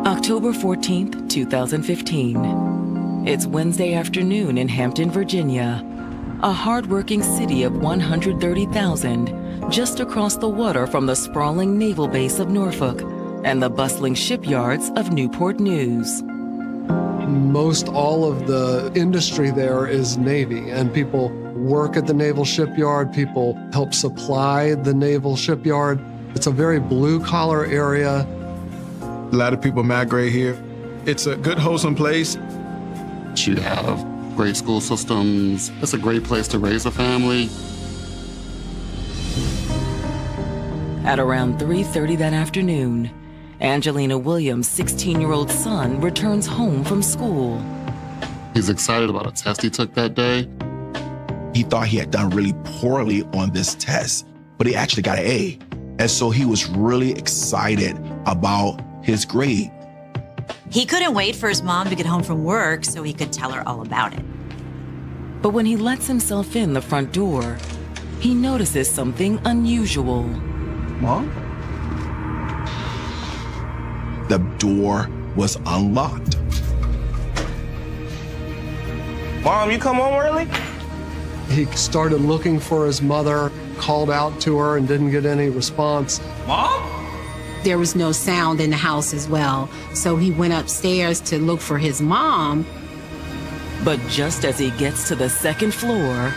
October 14th, 2015. It's Wednesday afternoon in Hampton, Virginia, a hardworking city of 130,000, just across the water from the sprawling naval base of Norfolk and the bustling shipyards of Newport News. Most all of the industry there is Navy, and people work at the naval shipyard. People help supply the naval shipyard. It's a very blue-collar area. A lot of people migrate here. It's a good, wholesome place. You have great school systems. It's a great place to raise a family. At around 3:30 that afternoon, Angelina Williams' 16-year-old son returns home from school. He's excited about a test he took that day. He thought he had done really poorly on this test, but he actually got an A. And so he was really excited about his grade. He couldn't wait for his mom to get home from work so he could tell her all about it. But when he lets himself in the front door, he notices something unusual. Mom? The door was unlocked. Mom, you come home early? He started looking for his mother, called out to her and didn't get any response. Mom? There was no sound in the house as well, so he went upstairs to look for his mom. But just as he gets to the second floor,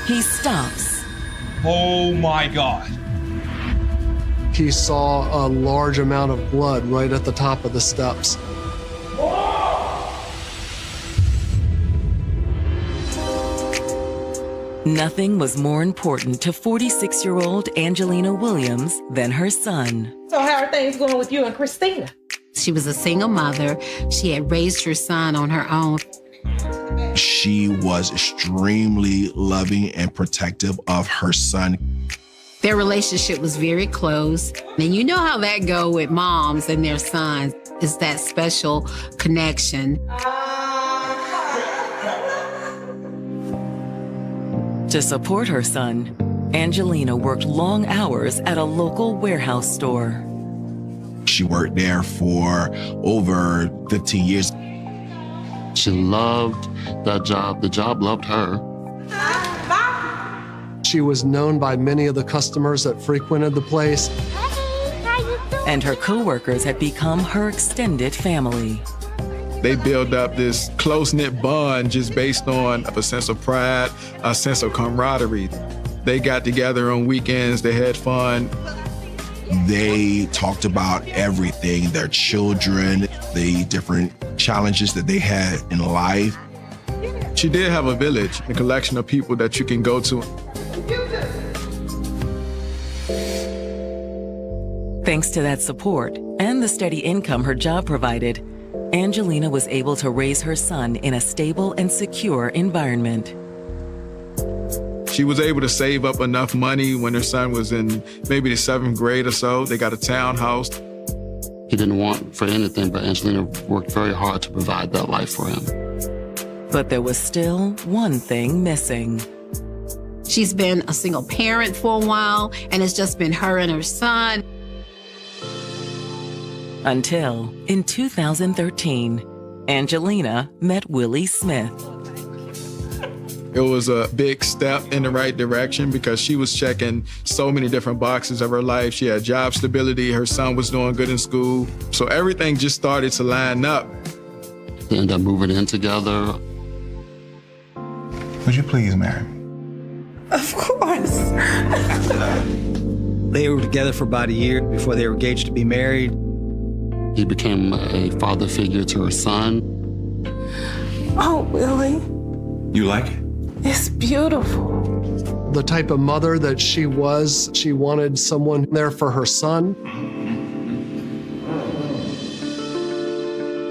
he stops. Oh my God. He saw a large amount of blood right at the top of the steps. Nothing was more important to 46-year-old Angelina Williams than her son. So how are things going with you and Christina? She was a single mother. She had raised her son on her own. She was extremely loving and protective of her son. Their relationship was very close. And you know how that go with moms and their sons. It's that special connection. To support her son, Angelina worked long hours at a local warehouse store. She worked there for over 15 years. She loved that job. The job loved her. She was known by many of the customers that frequented the place. And her coworkers had become her extended family. They build up this close-knit bond just based on a sense of pride, a sense of camaraderie. They got together on weekends, they had fun. They talked about everything, their children, the different challenges that they had in life. She did have a village, a collection of people that you can go to. Thanks to that support and the steady income her job provided, Angelina was able to raise her son in a stable and secure environment. She was able to save up enough money when her son was in maybe the 7th grade or so. They got a townhouse. He didn't want for anything, but Angelina worked very hard to provide that life for him. But there was still one thing missing. She's been a single parent for a while, and it's just been her and her son. Until, in 2013, Angelina met Willie Smith. It was a big step in the right direction because she was checking so many different boxes of her life. She had job stability, her son was doing good in school. So everything just started to line up. They ended up moving in together. Would you please marry me? Of course. They were together for about a year before they were engaged to be married. He became a father figure to her son. Oh, Willie, You like it? it's beautiful. The type of mother that she was, she wanted someone there for her son.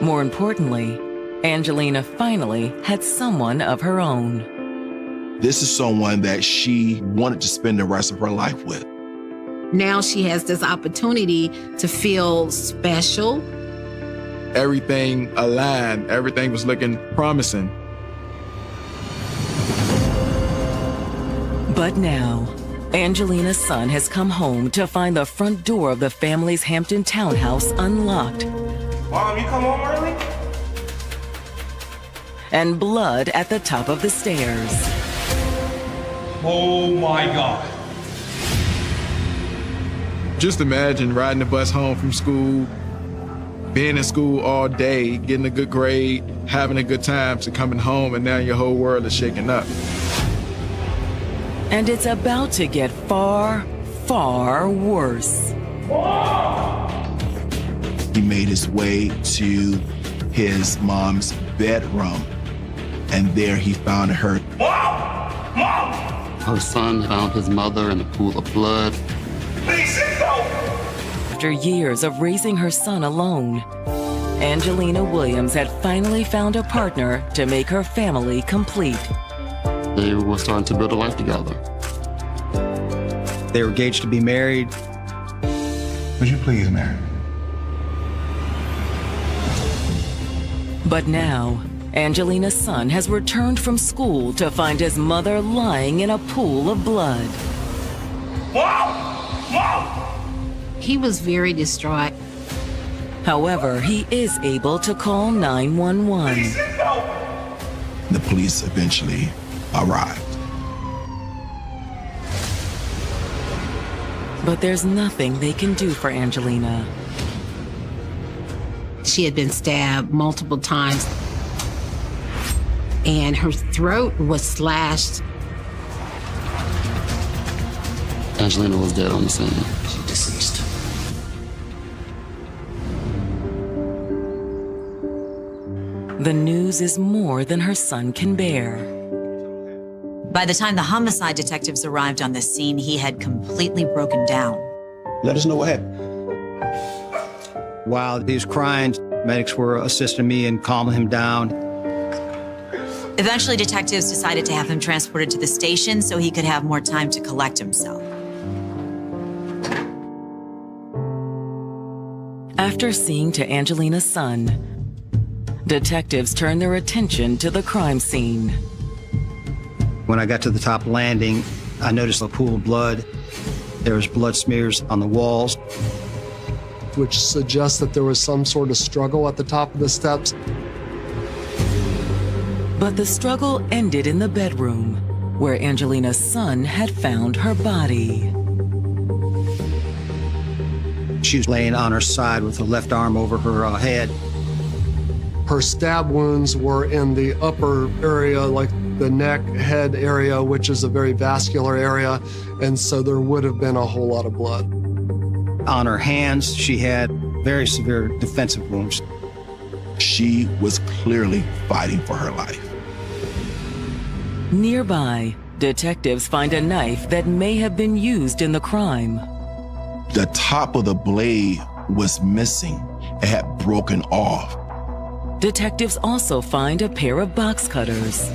More importantly, Angelina finally had someone of her own. This is someone that she wanted to spend the rest of her life with. Now she has this opportunity to feel special. Everything aligned, everything was looking promising. But now, Angelina's son has come home to find the front door of the family's Hampton townhouse unlocked. Mom, you come home early? And blood at the top of the stairs. Oh my God. Just imagine riding the bus home from school, being in school all day, getting a good grade, having a good time, to coming home and now your whole world is shaking up. And it's about to get far, far worse. He made his way to his mom's bedroom, and there he found her. Mom! Mom! Her son found his mother in a pool of blood. Please, no! After years of raising her son alone, Angelina Williams had finally found a partner to make her family complete. They were starting to build a life together. They were engaged to be married. Would you please marry me? But now, Angelina's son has returned from school to find his mother lying in a pool of blood. Mom! Mom! He was very distraught. However, he is able to call 911. The police eventually arrived. But there's nothing they can do for Angelina. She had been stabbed multiple times, and her throat was slashed. Angelina was dead on the scene. She's deceased. The news is more than her son can bear. By the time the homicide detectives arrived on the scene, he had completely broken down. Let us know what happened. While he was crying, medics were assisting me and calming him down. Eventually, detectives decided to have him transported to the station so he could have more time to collect himself. After seeing to Angelina's son, detectives turned their attention to the crime scene. When I got to the top landing, I noticed a pool of blood. There was blood smears on the walls, which suggests that there was some sort of struggle at the top of the steps. But the struggle ended in the bedroom, where Angelina's son had found her body. She was laying on her side with her left arm over her head. Her stab wounds were in the upper area, like the neck, head area, which is a very vascular area, and so there would have been a whole lot of blood. On her hands, she had very severe defensive wounds. She was clearly fighting for her life. Nearby, detectives find a knife that may have been used in the crime. The top of the blade was missing. It had broken off. Detectives also find a pair of box cutters.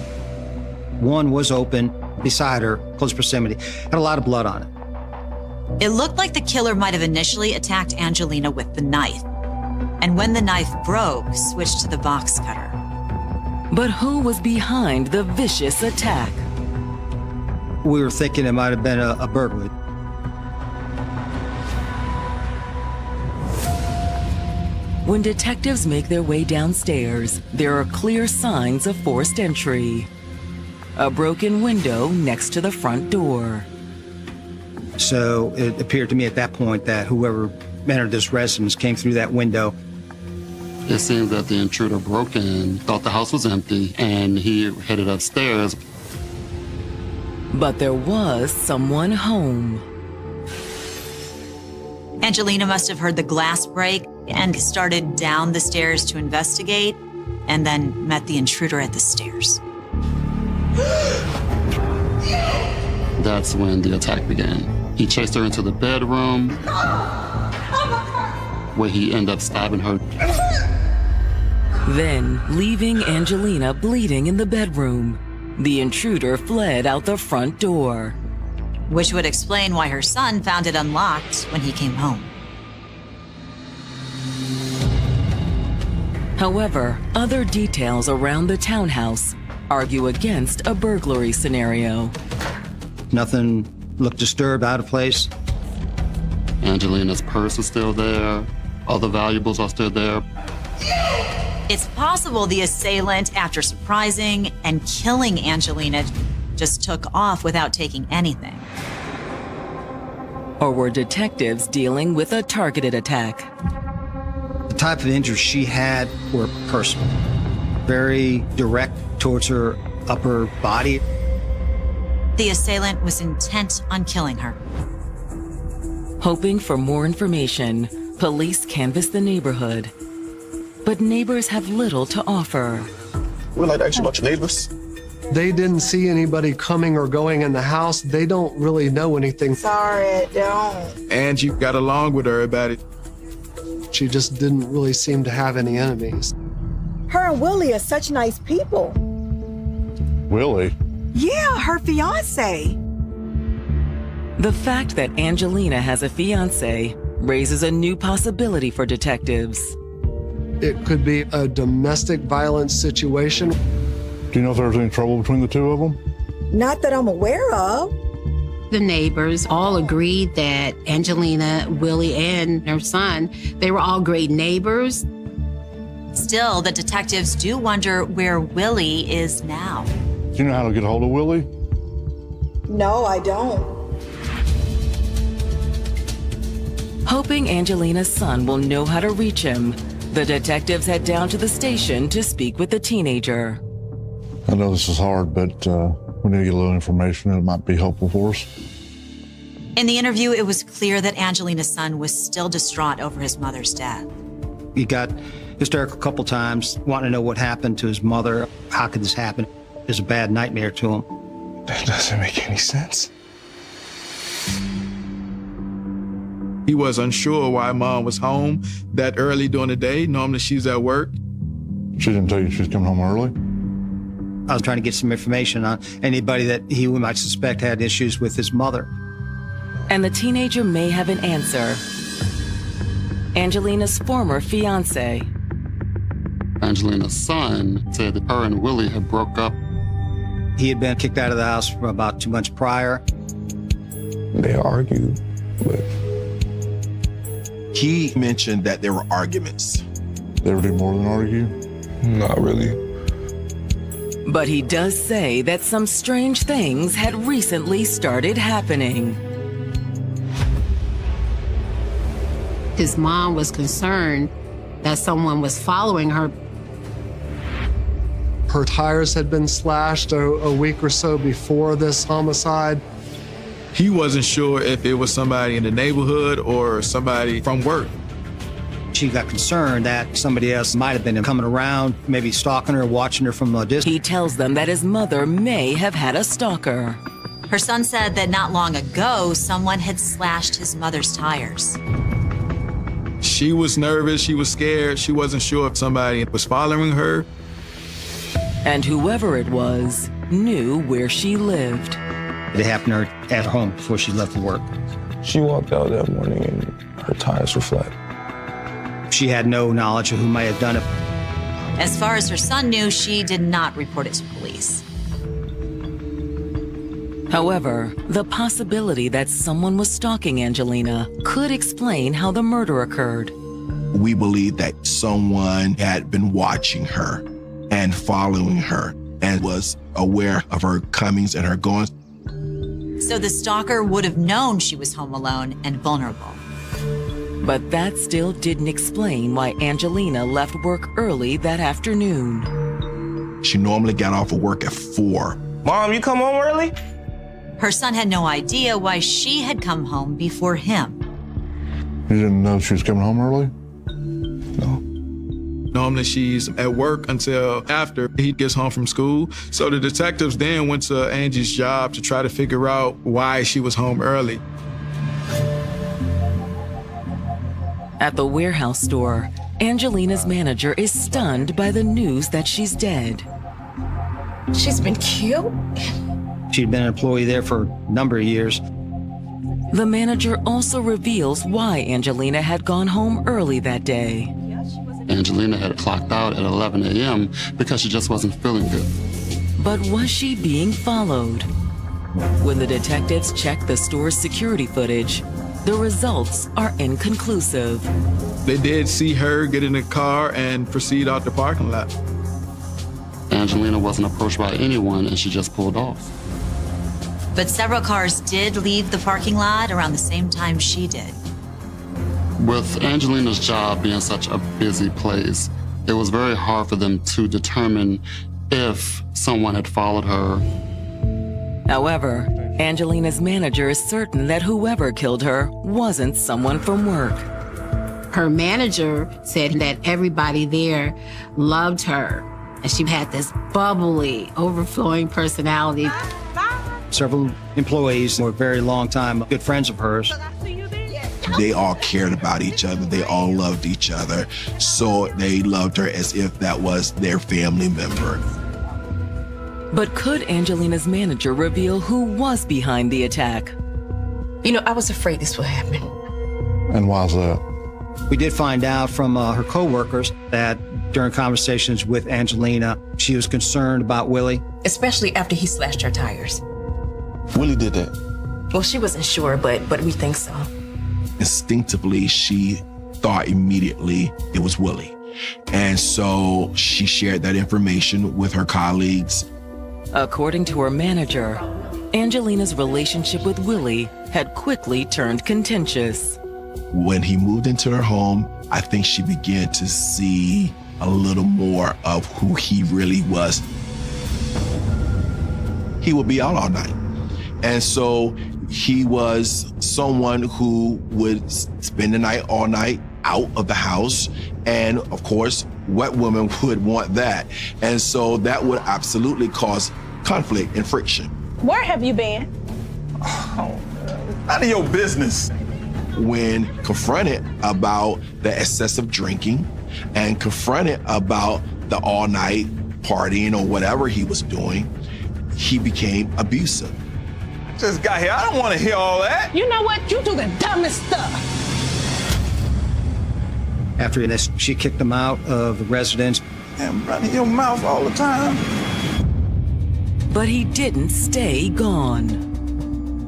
One was open beside her, close proximity, had a lot of blood on it. It looked like the killer might have initially attacked Angelina with the knife, and when the knife broke, switched to the box cutter. But who was behind the vicious attack? We were thinking it might have been a burglar. When detectives make their way downstairs, there are clear signs of forced entry. a broken window next to the front door. So it appeared to me at that point that whoever entered this residence came through that window. It seems that the intruder broke in, thought the house was empty, and he headed upstairs. But there was someone home. Angelina must have heard the glass break and started down the stairs to investigate, and then met the intruder at the stairs. That's when the attack began. He chased her into the bedroom, where he ended up stabbing her. Then, leaving Angelina bleeding in the bedroom, the intruder fled out the front door. Which would explain why her son found it unlocked when he came home. However, other details around the townhouse argue against a burglary scenario. Nothing looked disturbed, out of place. Angelina's purse is still there. Other valuables are still there. It's possible the assailant, after surprising and killing Angelina, just took off without taking anything. Or were detectives dealing with a targeted attack? The type of injuries she had were personal, very direct towards her upper body. The assailant was intent on killing her. Hoping for more information, police canvassed the neighborhood. But neighbors have little to offer. We'd like to ask you about your neighbors. They didn't see anybody coming or going in the house. They don't really know anything. Sorry, I don't. Angie got along with her about it. She just didn't really seem to have any enemies. Her and Willie are such nice people. Willie? Yeah, her fiance. The fact that Angelina has a fiance raises a new possibility for detectives. It could be a domestic violence situation. Do you know if there was any trouble between the two of them? Not that I'm aware of. The neighbors all agreed that Angelina, Willie, and her son, they were all great neighbors. Still, the detectives do wonder where Willie is now. Do you know how to get a hold of Willie? No, I don't. Hoping Angelina's son will know how to reach him, the detectives head down to the station to speak with the teenager. I know this is hard, but we need to get a little information that might be helpful for us. In the interview, it was clear that Angelina's son was still distraught over his mother's death. He got hysterical a couple times, wanting to know what happened to his mother. How could this happen? It was a bad nightmare to him. That doesn't make any sense. He was unsure why Mom was home that early during the day. Normally she's at work. She didn't tell you she was coming home early? I was trying to get some information on anybody that he might suspect had issues with his mother. And the teenager may have an answer. Angelina's former fiance. Angelina's son said that her and Willie had broke up. He had been kicked out of the house for about 2 months prior. They argued, but... He mentioned that there were arguments. They ever do more than argue? Not really. But he does say that some strange things had recently started happening. His mom was concerned that someone was following her. Her tires had been slashed a week or so before this homicide. He wasn't sure if it was somebody in the neighborhood or somebody from work. She got concerned that somebody else might have been coming around, maybe stalking her, watching her from a distance. He tells them that his mother may have had a stalker. Her son said that not long ago, someone had slashed his mother's tires. She was nervous, she was scared, she wasn't sure if somebody was following her. And whoever it was knew where she lived. It happened to her at home before she left for work. She walked out that morning and her tires were flat. She had no knowledge of who might have done it. As far as her son knew, she did not report it to police. However, the possibility that someone was stalking Angelina could explain how the murder occurred. We believe that someone had been watching her and following her and was aware of her comings and her goings. So the stalker would have known she was home alone and vulnerable. But that still didn't explain why Angelina left work early that afternoon. She normally got off of work at 4. Mom, you come home early? Her son had no idea why she had come home before him. You didn't know she was coming home early? Normally she's at work until after he gets home from school. So the detectives then went to Angie's job to try to figure out why she was home early. At the warehouse store, Angelina's manager is stunned by the news that she's dead. She's been killed? She'd been an employee there for a number of years. The manager also reveals why Angelina had gone home early that day. Angelina had clocked out at 11 a.m. because she just wasn't feeling good. But was she being followed? When the detectives check the store's security footage, the results are inconclusive. They did see her get in the car and proceed out the parking lot. Angelina wasn't approached by anyone and she just pulled off. But several cars did leave the parking lot around the same time she did. With Angelina's job being such a busy place, it was very hard for them to determine if someone had followed her. However, Angelina's manager is certain that whoever killed her wasn't someone from work. Her manager said that everybody there loved her, and she had this bubbly, overflowing personality. Several employees were a very long time good friends of hers. They all cared about each other. They all loved each other. So they loved her as if that was their family member. But could Angelina's manager reveal who was behind the attack? You know, I was afraid this would happen. And why's that? We did find out from her coworkers that during conversations with Angelina, she was concerned about Willie. Especially after he slashed her tires. Willie did that? Well, she wasn't sure, but we think so. Instinctively, she thought immediately it was Willie. And so she shared that information with her colleagues. According to her manager, Angelina's relationship with Willie had quickly turned contentious. When he moved into her home, I think she began to see a little more of who he really was. He would be out all night. And so he was someone who would spend the night all night out of the house. And of course, what woman would want that? And so that would absolutely cause conflict and friction. Where have you been? Oh, none of your business. When confronted about the excessive drinking and confronted about the all night partying or whatever he was doing, he became abusive. Just got here. I don't want to hear all that. You know what? You do the dumbest stuff. After this, she kicked him out of the residence. And running your mouth all the time. But he didn't stay gone.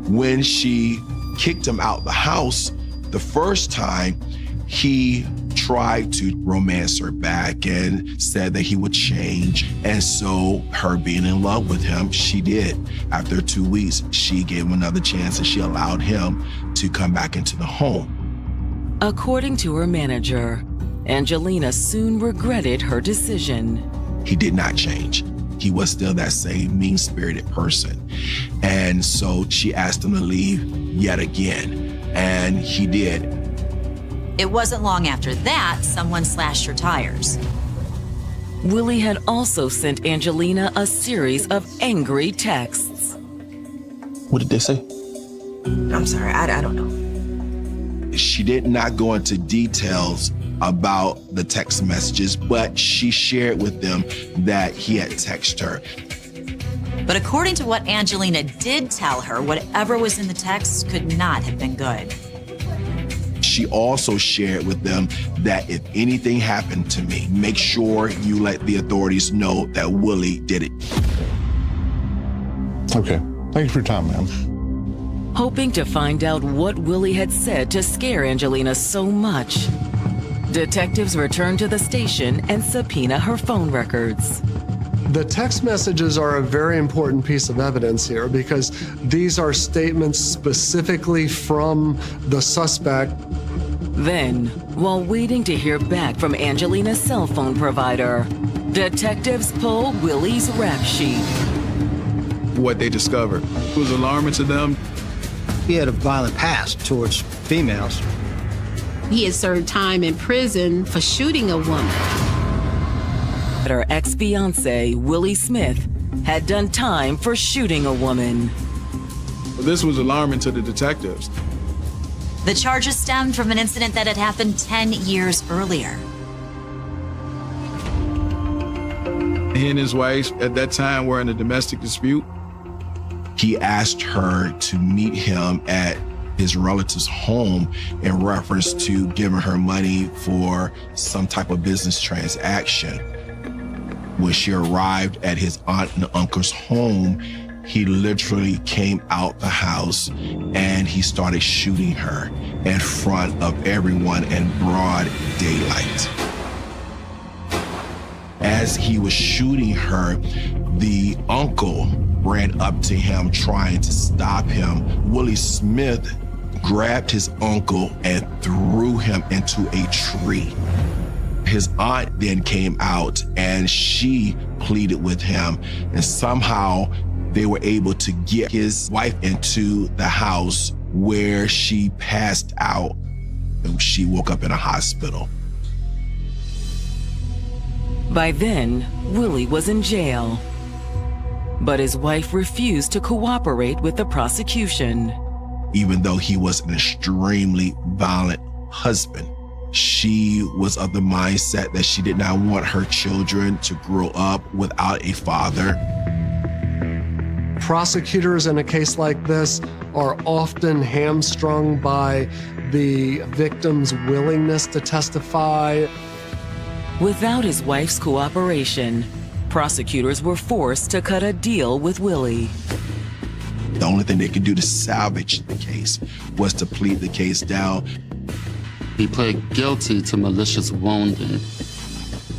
When she kicked him out the house, the first time, he tried to romance her back and said that he would change. And so her being in love with him, she did. After 2 weeks, she gave him another chance and she allowed him to come back into the home. According to her manager, Angelina soon regretted her decision. He did not change. He was still that same mean-spirited person. And so she asked him to leave yet again, and he did. It wasn't long after that someone slashed her tires. Willie had also sent Angelina a series of angry texts. What did they say? I'm sorry, I don't know. She did not go into details about the text messages, but she shared with them that he had texted her. But according to what Angelina did tell her, whatever was in the text could not have been good. She also shared with them that if anything happened to me, make sure you let the authorities know that Willie did it. Okay. Thank you for your time, ma'am. Hoping to find out what Willie had said to scare Angelina so much, detectives return to the station and subpoena her phone records. The text messages are a very important piece of evidence here because these are statements specifically from the suspect. Then, while waiting to hear back from Angelina's cell phone provider, detectives pull Willie's rap sheet. What they discovered was alarming to them. He had a violent past towards females. He had served time in prison for shooting a woman. Her ex-fiancé, Willie Smith, had done time for shooting a woman. This was alarming to the detectives. The charges stemmed from an incident that had happened 10 years earlier. He and his wife at that time were in a domestic dispute. He asked her to meet him at his relative's home in reference to giving her money for some type of business transaction. When she arrived at his aunt and uncle's home, he literally came out the house and he started shooting her in front of everyone in broad daylight. As he was shooting her, the uncle ran up to him trying to stop him. Willie Smith grabbed his uncle and threw him into a tree. His aunt then came out and she pleaded with him, and somehow they were able to get his wife into the house where she passed out and she woke up in a hospital. By then, Willie was in jail. But his wife refused to cooperate with the prosecution. Even though he was an extremely violent husband, she was of the mindset that she did not want her children to grow up without a father. Prosecutors in a case like this are often hamstrung by the victim's willingness to testify. Without his wife's cooperation, prosecutors were forced to cut a deal with Willie. The only thing they could do to salvage the case was to plead the case down. He pled guilty to malicious wounding.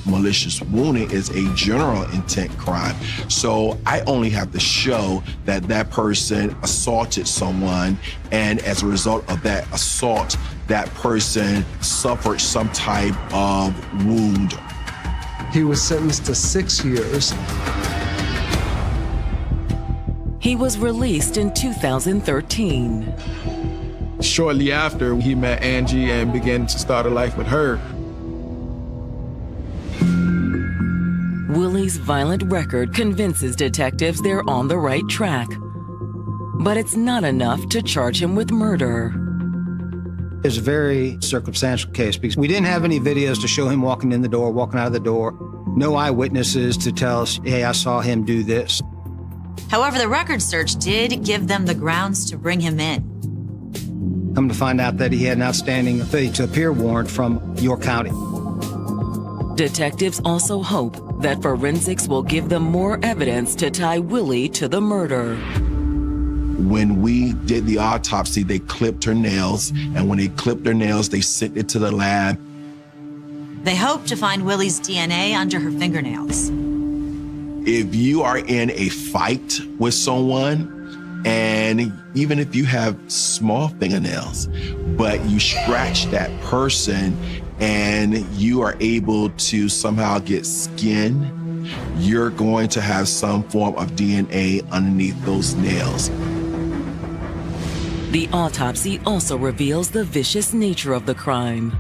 Malicious wounding is a general intent crime. So I only have to show that that person assaulted someone, and as a result of that assault, that person suffered some type of wound. He was sentenced to 6 years. He was released in 2013. Shortly after, he met Angie and began to start a life with her. Willie's violent record convinces detectives they're on the right track. But it's not enough to charge him with murder. It's a very circumstantial case because we didn't have any videos to show him walking in the door, walking out of the door. No eyewitnesses to tell us, hey, I saw him do this. However, the record search did give them the grounds to bring him in. Come to find out that he had an outstanding failure to appear warrant from York County. Detectives also hope that forensics will give them more evidence to tie Willie to the murder. When we did the autopsy, they clipped her nails, and when they clipped her nails, they sent it to the lab. They hope to find Willie's DNA under her fingernails. If you are in a fight with someone, and even if you have small fingernails, but you scratch that person and you are able to somehow get skin, you're going to have some form of DNA underneath those nails. The autopsy also reveals the vicious nature of the crime.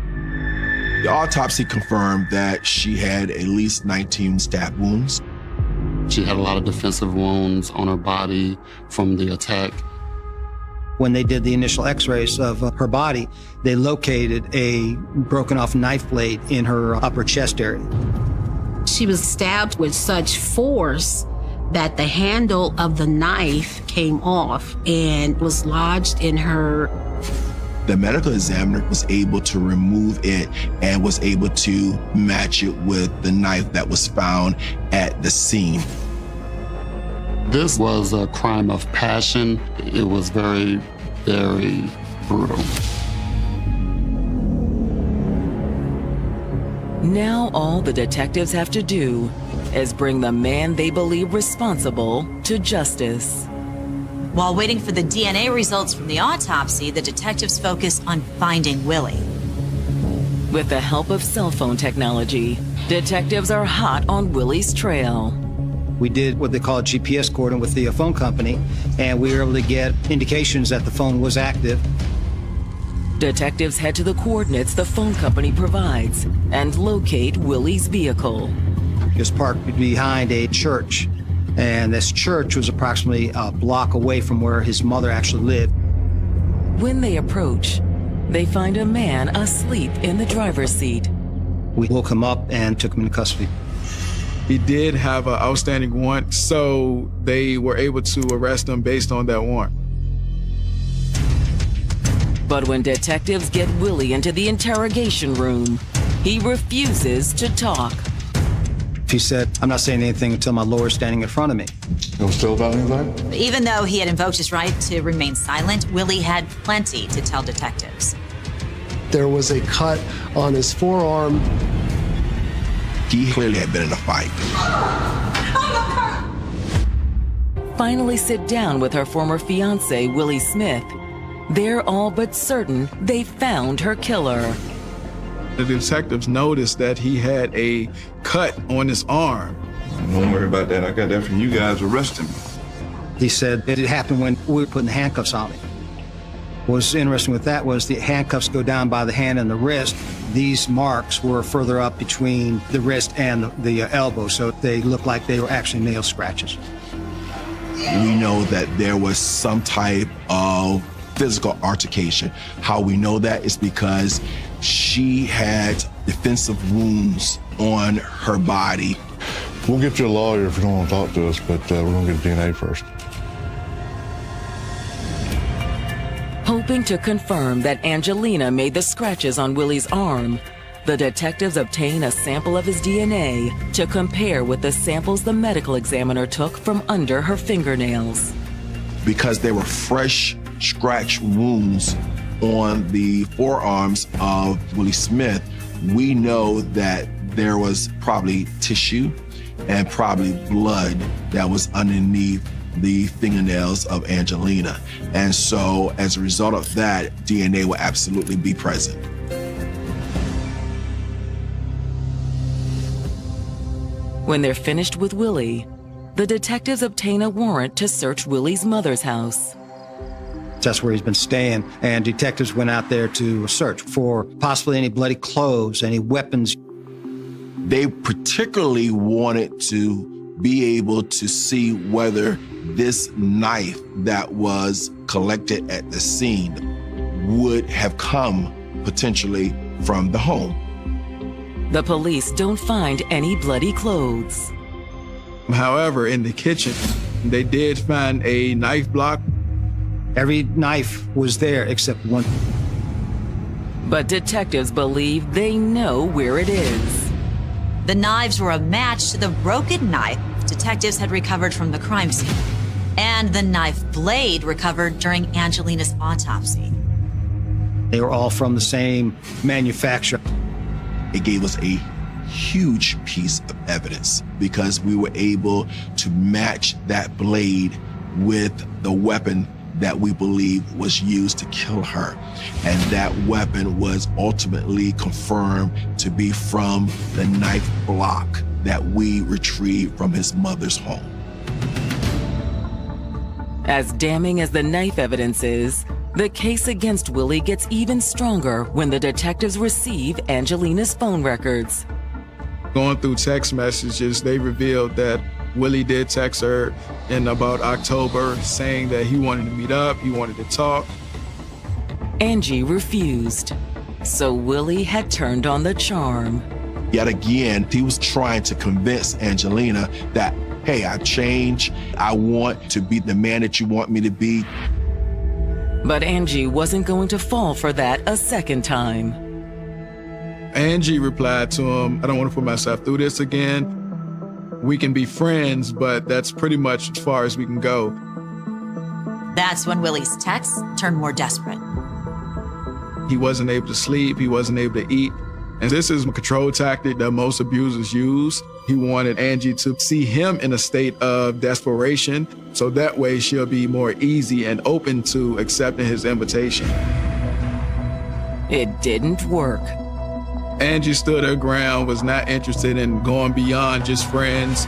The autopsy confirmed that she had at least 19 stab wounds. She had a lot of defensive wounds on her body from the attack. When they did the initial x-rays of her body, they located a broken off knife blade in her upper chest area. She was stabbed with such force that the handle of the knife came off and was lodged in her. The medical examiner was able to remove it and was able to match it with the knife that was found at the scene. This was a crime of passion. It was very, very brutal. Now all the detectives have to do as bring the man they believe responsible to justice. While waiting for the DNA results from the autopsy, the detectives focus on finding Willie. With the help of cell phone technology, detectives are hot on Willie's trail. We did what they call a GPS coordinate with the phone company, and we were able to get indications that the phone was active. Detectives head to the coordinates the phone company provides and locate Willie's vehicle. It was parked behind a church, and this church was approximately a block away from where his mother actually lived. When they approach, they find a man asleep in the driver's seat. We woke him up and took him into custody. He did have an outstanding warrant, so they were able to arrest him based on that warrant. But when detectives get Willie into the interrogation room, he refuses to talk. He said, "I'm not saying anything until my lawyer's standing in front of me." You don't still about anything? Even though he had invoked his right to remain silent, Willie had plenty to tell detectives. There was a cut on his forearm. He clearly had been in a fight. Finally sit down with her former fiancé, Willie Smith. They're all but certain they found her killer. The detectives noticed that he had a cut on his arm. Don't worry about that. I got that from you guys arresting me. He said it happened when we were putting handcuffs on him. What was interesting with that was the handcuffs go down by the hand and the wrist. These marks were further up between the wrist and the elbow, so they looked like they were actually nail scratches. We know that there was some type of physical altercation. How we know that is because she had defensive wounds on her body. We'll get you a lawyer if you don't want to talk to us, but we're going to get DNA first. Hoping to confirm that Angelina made the scratches on Willie's arm, the detectives obtain a sample of his DNA to compare with the samples the medical examiner took from under her fingernails. Because they were fresh scratch wounds on the forearms of Willie Smith, we know that there was probably tissue and probably blood that was underneath the fingernails of Angelina. And so as a result of that, DNA will absolutely be present. When they're finished with Willie, the detectives obtain a warrant to search Willie's mother's house. That's where he's been staying, and detectives went out there to search for possibly any bloody clothes, any weapons. They particularly wanted to be able to see whether this knife that was collected at the scene would have come potentially from the home. The police don't find any bloody clothes. However, in the kitchen, they did find a knife block. Every knife was there except one. But detectives believe they know where it is. The knives were a match to the broken knife detectives had recovered from the crime scene, and the knife blade recovered during Angelina's autopsy. They were all from the same manufacturer. It gave us a huge piece of evidence because we were able to match that blade with the weapon that we believe was used to kill her. And that weapon was ultimately confirmed to be from the knife block that we retrieved from his mother's home. As damning as the knife evidence is, the case against Willie gets even stronger when the detectives receive Angelina's phone records. Going through text messages, they revealed that Willie did text her in about October saying that he wanted to meet up, he wanted to talk. Angie refused, so Willie had turned on the charm. Yet again, he was trying to convince Angelina that, hey, I've changed. I want to be the man that you want me to be. But Angie wasn't going to fall for that a second time. Angie replied to him, I don't want to put myself through this again. We can be friends, but that's pretty much as far as we can go. That's when Willie's texts turned more desperate. He wasn't able to sleep, he wasn't able to eat. And this is a control tactic that most abusers use. He wanted Angie to see him in a state of desperation, so that way she'll be more easy and open to accepting his invitation. It didn't work. Angie stood her ground, was not interested in going beyond just friends.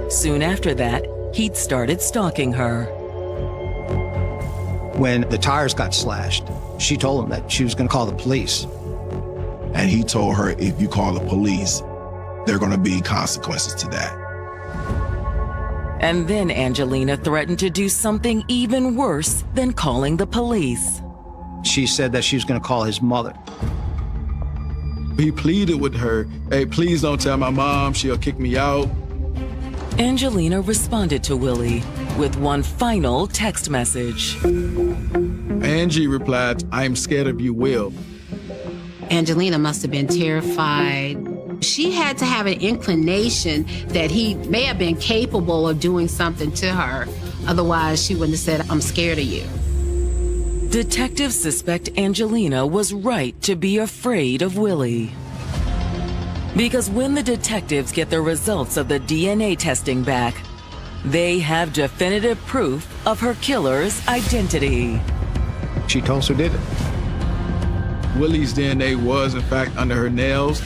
Soon after that, he'd started stalking her. When the tires got slashed, she told him that she was going to call the police. And he told her, if you call the police, there are going to be consequences to that. And then Angelina threatened to do something even worse than calling the police. She said that she was going to call his mother. He pleaded with her, hey, please don't tell my mom, she'll kick me out. Angelina responded to Willie with one final text message. Angie replied, I'm scared of you, Will. Angelina must have been terrified. She had to have an inclination that he may have been capable of doing something to her. Otherwise, she wouldn't have said, I'm scared of you. Detectives suspect Angelina was right to be afraid of Willie. Because when the detectives get the results of the DNA testing back, they have definitive proof of her killer's identity. She told us who did it. Willie's DNA was, in fact, under her nails.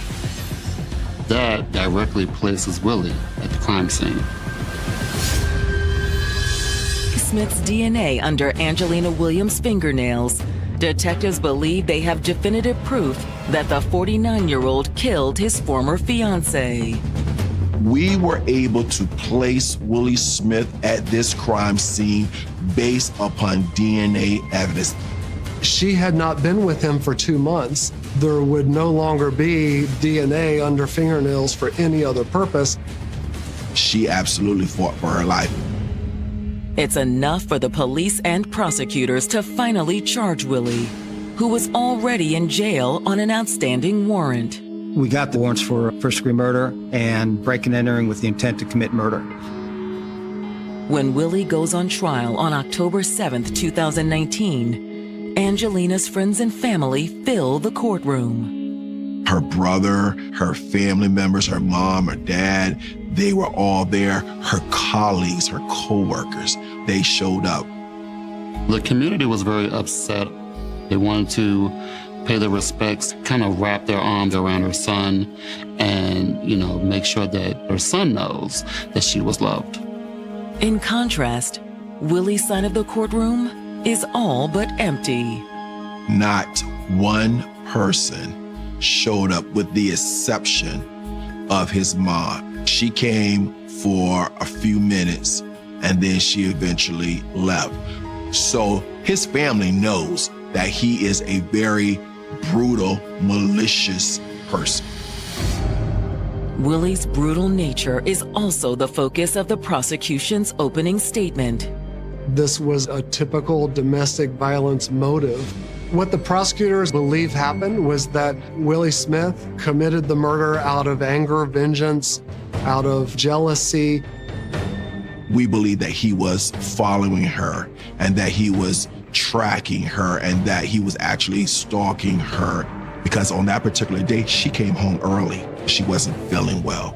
That directly places Willie at the crime scene. Smith's DNA under Angelina Williams' fingernails. Detectives believe they have definitive proof that the 49-year-old killed his former fiancée. We were able to place Willie Smith at this crime scene based upon DNA evidence. She had not been with him for 2 months. There would no longer be DNA under fingernails for any other purpose. She absolutely fought for her life. It's enough for the police and prosecutors to finally charge Willie, who was already in jail on an outstanding warrant. We got the warrants for first-degree murder and breaking and entering with the intent to commit murder. When Willie goes on trial on October 7th, 2019, Angelina's friends and family fill the courtroom. Her brother, her family members, her mom, her dad, they were all there. Her colleagues, her co-workers, they showed up. The community was very upset. They wanted to pay their respects, kind of wrap their arms around her son and, make sure that her son knows that she was loved. In contrast, Willie's side of the courtroom is all but empty. Not one person showed up with the exception of his mom. She came for a few minutes and then she eventually left. So his family knows that he is a very brutal, malicious person. Willie's brutal nature is also the focus of the prosecution's opening statement. This was a typical domestic violence motive. What the prosecutors believe happened was that Willie Smith committed the murder out of anger, vengeance, out of jealousy. We believe that he was following her and that he was tracking her and that he was actually stalking her because on that particular day, she came home early. She wasn't feeling well.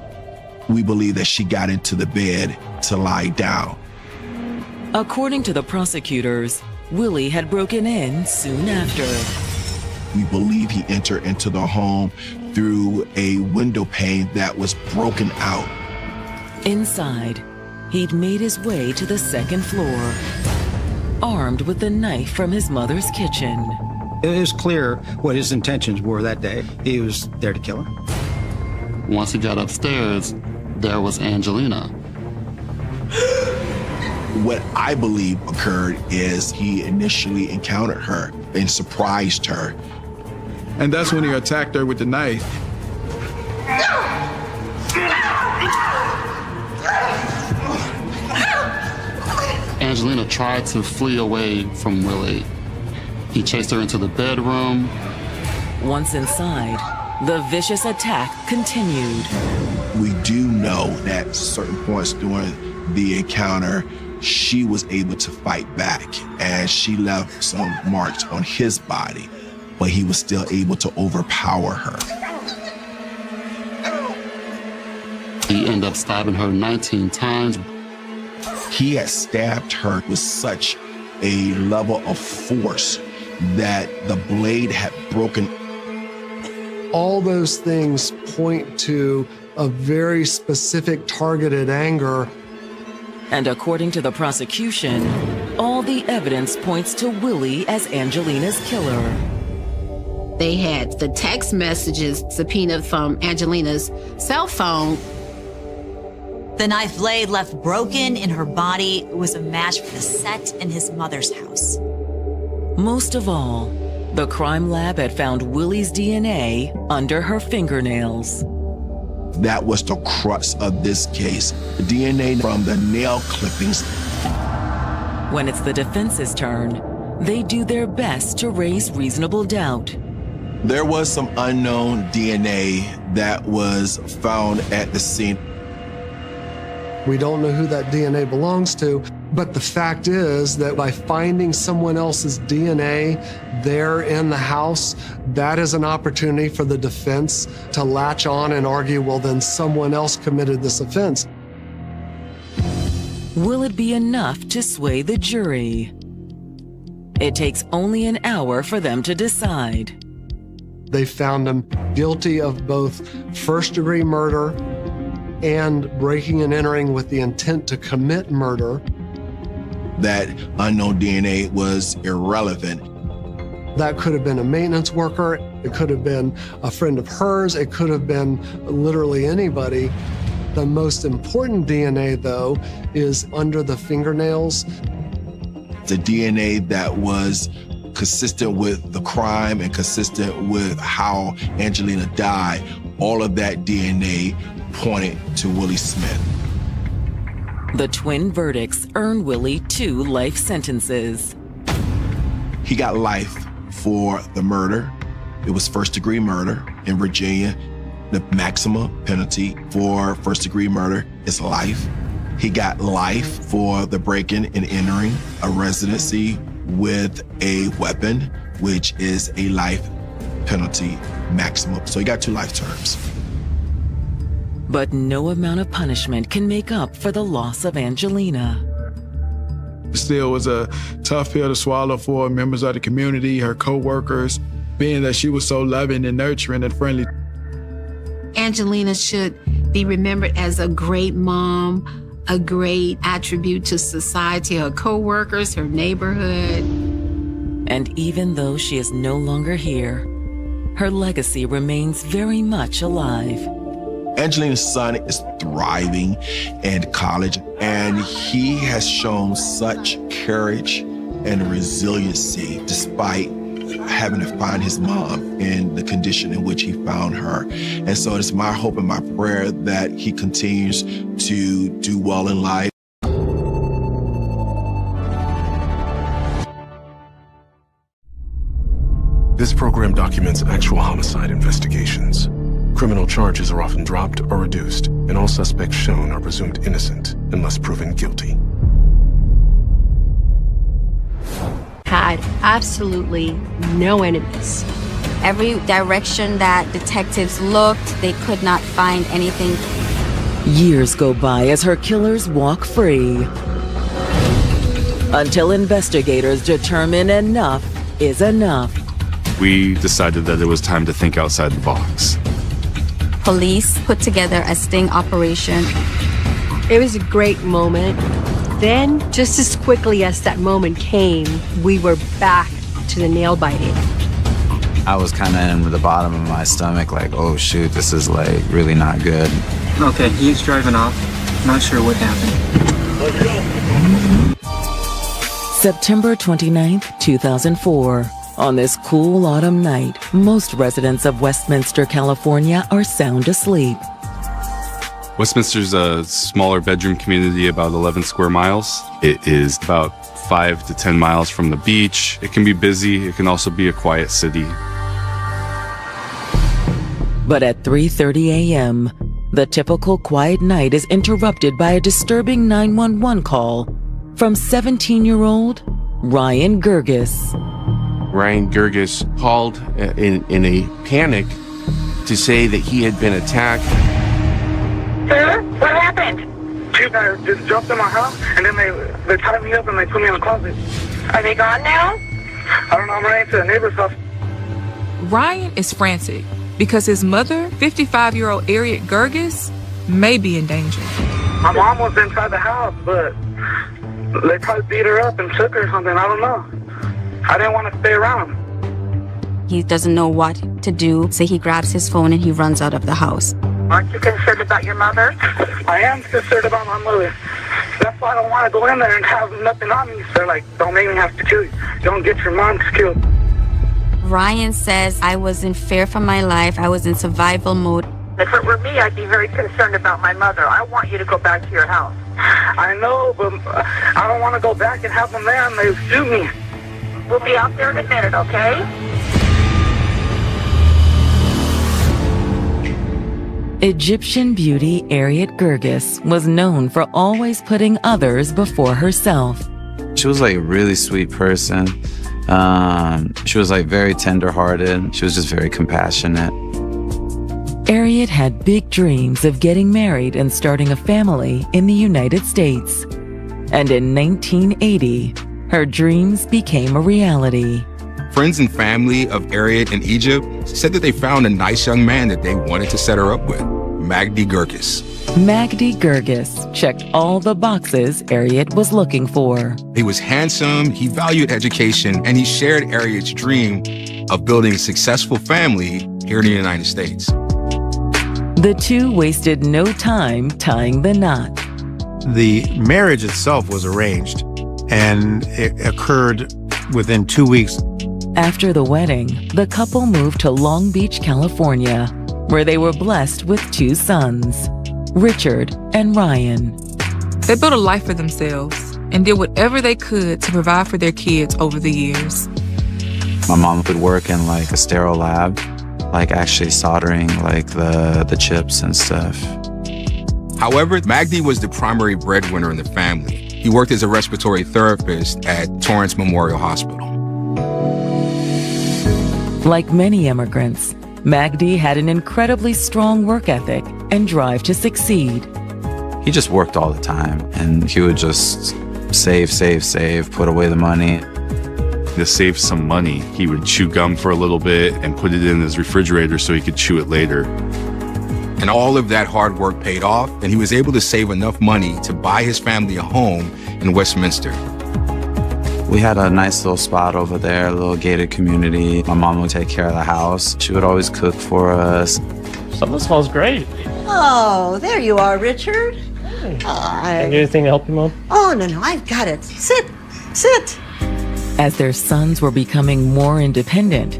We believe that she got into the bed to lie down. According to the prosecutors, Willie had broken in soon after. We believe he entered into the home through a window pane that was broken out. Inside, he'd made his way to the second floor, armed with the knife from his mother's kitchen. It was clear what his intentions were that day. He was there to kill her. Once he got upstairs, there was Angelina. What I believe occurred is he initially encountered her and surprised her. And that's when he attacked her with the knife. Angelina tried to flee away from Willie. He chased her into the bedroom. Once inside, the vicious attack continued. We do know that at certain points during the encounter, she was able to fight back and she left some marks on his body, but he was still able to overpower her. He ended up stabbing her 19 times. He had stabbed her with such a level of force that the blade had broken. All those things point to a very specific targeted anger. And according to the prosecution, all the evidence points to Willie as Angelina's killer. They had the text messages subpoenaed from Angelina's cell phone. The knife blade left broken in her body was a match for the set in his mother's house. Most of all, the crime lab had found Willie's DNA under her fingernails. That was the crux of this case. The DNA from the nail clippings. When it's the defense's turn, they do their best to raise reasonable doubt. There was some unknown DNA that was found at the scene. We don't know who that DNA belongs to, but the fact is that by finding someone else's DNA there in the house, that is an opportunity for the defense to latch on and argue, well, then someone else committed this offense. Will it be enough to sway the jury? It takes only an hour for them to decide. They found him guilty of both first-degree murder and breaking and entering with the intent to commit murder. That unknown DNA was irrelevant. That could have been a maintenance worker, it could have been a friend of hers, it could have been literally anybody. The most important DNA, though, is under the fingernails. The DNA that was consistent with the crime and consistent with how Angelina died, all of that DNA pointed to Willie Smith. The twin verdicts earn Willie 2 life sentences. He got life for the murder. It was first-degree murder in Virginia. The maximum penalty for first-degree murder is life. He got life for the breaking and entering a residency with a weapon, which is a life penalty maximum. So he got 2 life terms. But no amount of punishment can make up for the loss of Angelina. Still was a tough pill to swallow for members of the community, her co-workers, being that she was so loving and nurturing and friendly. Angelina should be remembered as a great mom, a great attribute to society, her co-workers, her neighborhood. And even though she is no longer here, her legacy remains very much alive. Angelina's son is thriving in college, and he has shown such courage and resiliency despite having to find his mom in the condition in which he found her. And so it's my hope and my prayer that he continues to do well in life. This program documents actual homicide investigations. Criminal charges are often dropped or reduced, and all suspects shown are presumed innocent unless proven guilty. Had absolutely no enemies. Every direction that detectives looked, they could not find anything. Years go by as her killers walk free, until investigators determine enough is enough. We decided that it was time to think outside the box. Police put together a sting operation. It was a great moment. Then, just as quickly as that moment came, we were back to the nail biting. I was kind of in the bottom of my stomach, like, oh shoot, this is like really not good. Okay, he's driving off. Not sure what happened. September 29th, 2004. On this cool autumn night, most residents of Westminster, California are sound asleep. Westminster's a smaller bedroom community, about 11 square miles. It is about 5 to 10 miles from the beach. It can be busy. It can also be a quiet city. But at 3:30 a.m., the typical quiet night is interrupted by a disturbing 911 call from 17-year-old Ryan Gerges. Ryan Gerges called in a panic to say that he had been attacked. Sir, what happened? Two guys just jumped in my house, and then they tied me up and they put me in a closet. Are they gone now? I don't know. I'm running to the neighbor's house. Ryan is frantic because his mother, 55-year-old Harriet Gerges, may be in danger. My mom was inside the house, but they probably beat her up and took her or something. I don't know. I didn't want to stay around. He doesn't know what to do, so he grabs his phone and he runs out of the house. Aren't you concerned about your mother? I am concerned about my mother. That's why I don't want to go in there and have nothing on me. So, like, don't make me have to kill you. Don't get your mom killed. Ryan says, I was in fear for my life. I was in survival mode. If it were me, I'd be very concerned about my mother. I want you to go back to your house. I know, but I don't want to go back and have them there and they sue me. We'll be out there in a minute, okay? Egyptian beauty Harriet Gerges was known for always putting others before herself. She was like a really sweet person. She was like very tender-hearted. She was just very compassionate. Harriet had big dreams of getting married and starting a family in the United States. And in 1980, her dreams became a reality. Friends and family of Harriet in Egypt said that they found a nice young man that they wanted to set her up with, Magdi Gerges. Magdi Gerges checked all the boxes Harriet was looking for. He was handsome, he valued education, and he shared Harriet's dream of building a successful family here in the United States. The two wasted no time tying the knot. The marriage itself was arranged, and it occurred within 2 weeks. After the wedding, the couple moved to Long Beach, California, where they were blessed with 2 sons, Richard and Ryan. They built a life for themselves and did whatever they could to provide for their kids over the years. My mom would work in like a sterile lab, like actually soldering like the chips and stuff. However, Magdi was the primary breadwinner in the family. He worked as a respiratory therapist at Torrance Memorial Hospital. Like many immigrants, Magdi had an incredibly strong work ethic and drive to succeed. He just worked all the time, and he would just save, put away the money. To save some money, he would chew gum for a little bit and put it in his refrigerator so he could chew it later. And all of that hard work paid off, and he was able to save enough money to buy his family a home in Westminster. We had a nice little spot over there, a little gated community. My mom would take care of the house. She would always cook for us. Something smells great. Oh, there you are, Richard. Can I do anything to help you, Mom? Oh, no, I've got it. Sit. As their sons were becoming more independent,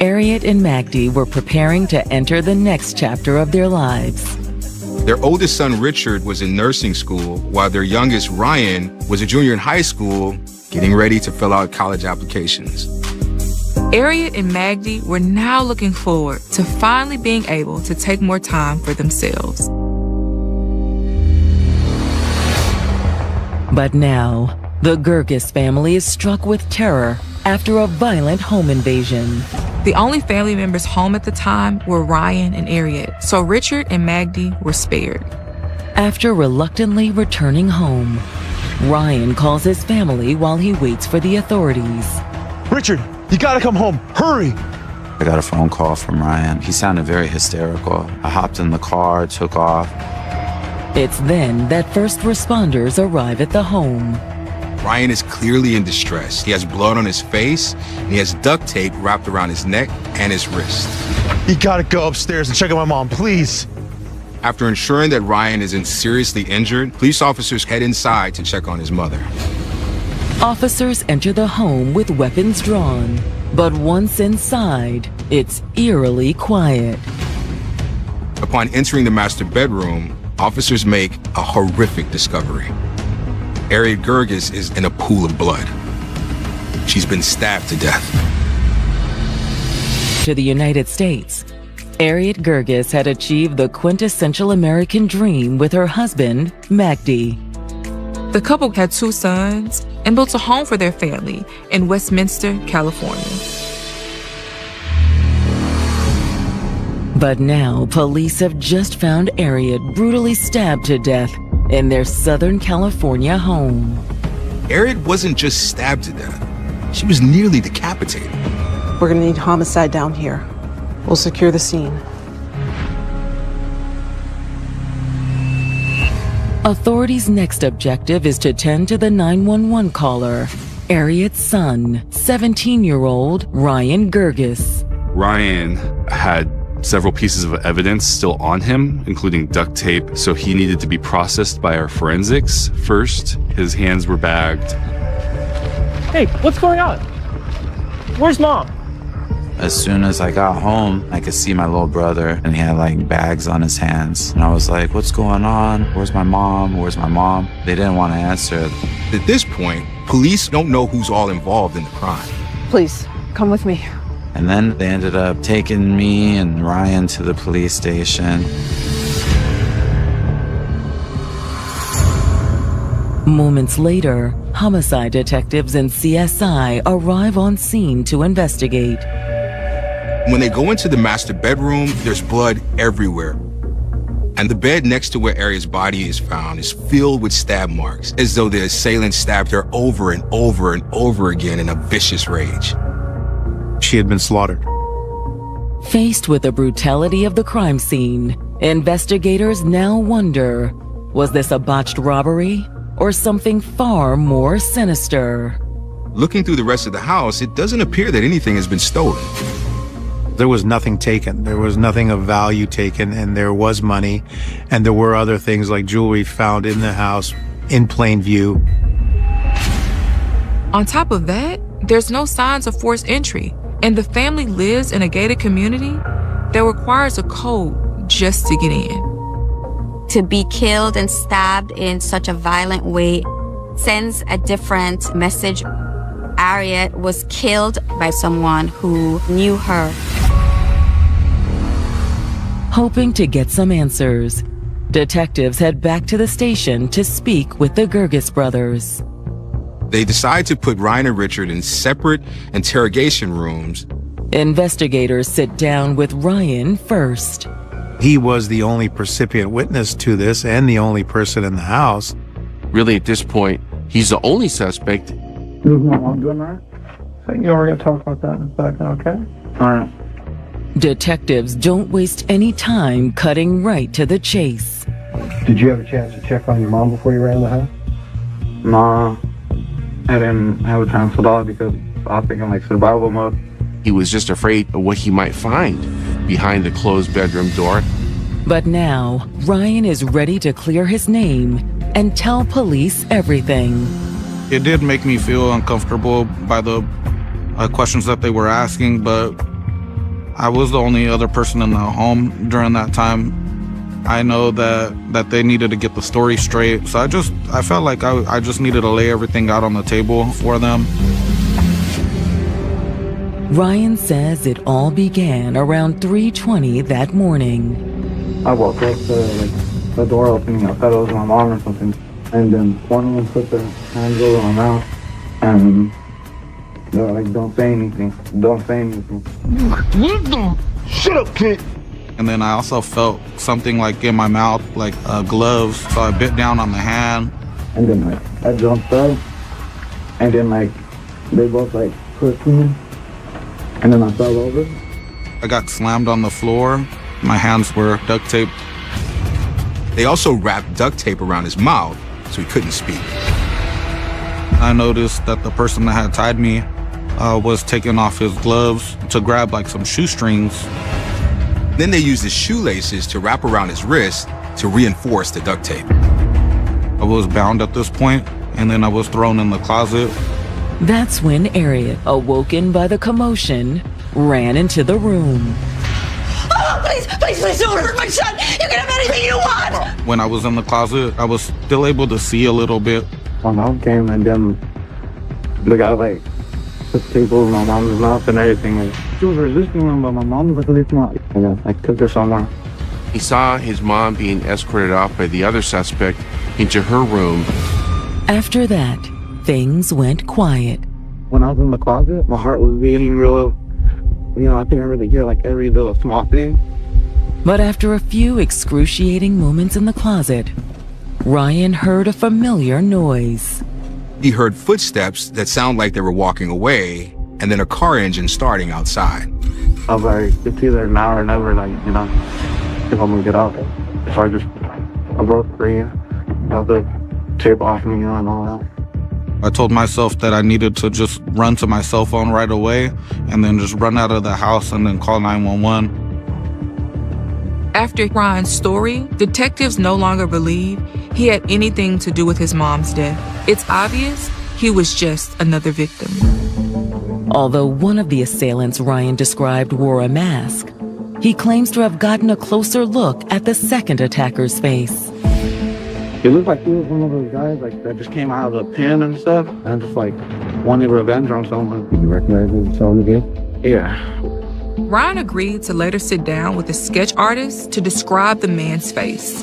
Harriet and Magdi were preparing to enter the next chapter of their lives. Their oldest son, Richard, was in nursing school, while their youngest, Ryan, was a junior in high school, getting ready to fill out college applications. Harriet and Magdi were now looking forward to finally being able to take more time for themselves. But now, the Gerges family is struck with terror after a violent home invasion. The only family members home at the time were Ryan and Harriet, so Richard and Magdi were spared. After reluctantly returning home, Ryan calls his family while he waits for the authorities. Richard, you gotta come home. Hurry! I got a phone call from Ryan. He sounded very hysterical. I hopped in the car, took off. It's then that first responders arrive at the home. Ryan is clearly in distress. He has blood on his face, and he has duct tape wrapped around his neck and his wrist. You gotta go upstairs and check on my mom, please. After ensuring that Ryan isn't seriously injured, police officers head inside to check on his mother. Officers enter the home with weapons drawn, but once inside, it's eerily quiet. Upon entering the master bedroom, officers make a horrific discovery. Harriet Gerges is in a pool of blood. She's been stabbed to death. To the United States, Harriet Gerges had achieved the quintessential American dream with her husband, Magdi. The couple had 2 sons and built a home for their family in Westminster, California. But now, police have just found Harriet brutally stabbed to death in their Southern California home. Harriet wasn't just stabbed to death. She was nearly decapitated. We're gonna need homicide down here. We'll secure the scene. Authorities' next objective is to tend to the 911 caller, Harriet's son, 17-year-old Ryan Gerges. Ryan had several pieces of evidence still on him, including duct tape, so he needed to be processed by our forensics. First, his hands were bagged. Hey, what's going on? Where's Mom? As soon as I got home, I could see my little brother, and he had like bags on his hands. And I was like, what's going on? Where's my mom? Where's my mom? They didn't want to answer. At this point, police don't know who's all involved in the crime. Please, come with me. And then they ended up taking me and Ryan to the police station. Moments later, homicide detectives and CSI arrive on scene to investigate. When they go into the master bedroom, there's blood everywhere. And the bed next to where Harriet's body is found is filled with stab marks, as though the assailant stabbed her over and over and over again in a vicious rage. She had been slaughtered. Faced with the brutality of the crime scene, investigators now wonder, was this a botched robbery or something far more sinister? Looking through the rest of the house, it doesn't appear that anything has been stolen. There was nothing taken. There was nothing of value taken, and there was money, and there were other things like jewelry found in the house in plain view. On top of that, there's no signs of forced entry, and the family lives in a gated community that requires a code just to get in. To be killed and stabbed in such a violent way sends a different message. Harriet was killed by someone who knew her. Hoping to get some answers, detectives head back to the station to speak with the Gerges brothers. They decide to put Ryan and Richard in separate interrogation rooms. Investigators sit down with Ryan first. He was the only precipient witness to this and the only person in the house. Really, at this point, he's the only suspect. Is my mom doing that? I think we're going to talk about that in a second, okay? All right. Detectives don't waste any time cutting right to the chase. Did you have a chance to check on your mom before you ran the house? Nah, I didn't have a chance at all because I was thinking like survival mode. He was just afraid of what he might find behind the closed bedroom door. But now, Ryan is ready to clear his name and tell police everything. It did make me feel uncomfortable by the questions that they were asking, but I was the only other person in the home during that time. I know that they needed to get the story straight, so I felt like I just needed to lay everything out on the table for them. Ryan says it all began around 3:20 that morning. I woke up to the door opening. I thought it was my mom or something. And then one of them put their hands over my mouth and they were like, don't say anything. Don't say anything. What the? Shut up, kid. And then I also felt something like in my mouth, like gloves. So I bit down on the hand. And then like I jumped up and then like they both like pushed me and then I fell over. I got slammed on the floor. My hands were duct taped. They also wrapped duct tape around his mouth so he couldn't speak. I noticed that the person that had tied me was taking off his gloves to grab like some shoestrings. Then they used his shoelaces to wrap around his wrist to reinforce the duct tape. I was bound at this point, and then I was thrown in the closet. That's when Harriet, awoken by the commotion, ran into the room. Oh, please don't hurt my son. You can have anything you want. When I was in the closet, I was still able to see a little bit. My mom came and then the guy like put tape over my mom's mouth and everything. And she was resisting him, but my mom was resisting him. And then I took her somewhere. He saw his mom being escorted off by the other suspect into her room. After that, things went quiet. When I was in the closet, my heart was beating real. I couldn't really hear like every little small thing. But after a few excruciating moments in the closet, Ryan heard a familiar noise. He heard footsteps that sound like they were walking away, and then a car engine starting outside. I was like, it's either now or never, like, you know, if I'm gonna get out. If I broke free, have the tape off me and all that. I told myself that I needed to just run to my cell phone right away and then just run out of the house and then call 911. After Ryan's story, detectives no longer believe he had anything to do with his mom's death. It's obvious he was just another victim. Although one of the assailants Ryan described wore a mask, he claims to have gotten a closer look at the second attacker's face. He looked like he was one of those guys like that just came out of a pen and stuff, and just like wanted revenge on someone. Did you recognize him again? Yeah. Ryan agreed to later sit down with a sketch artist to describe the man's face,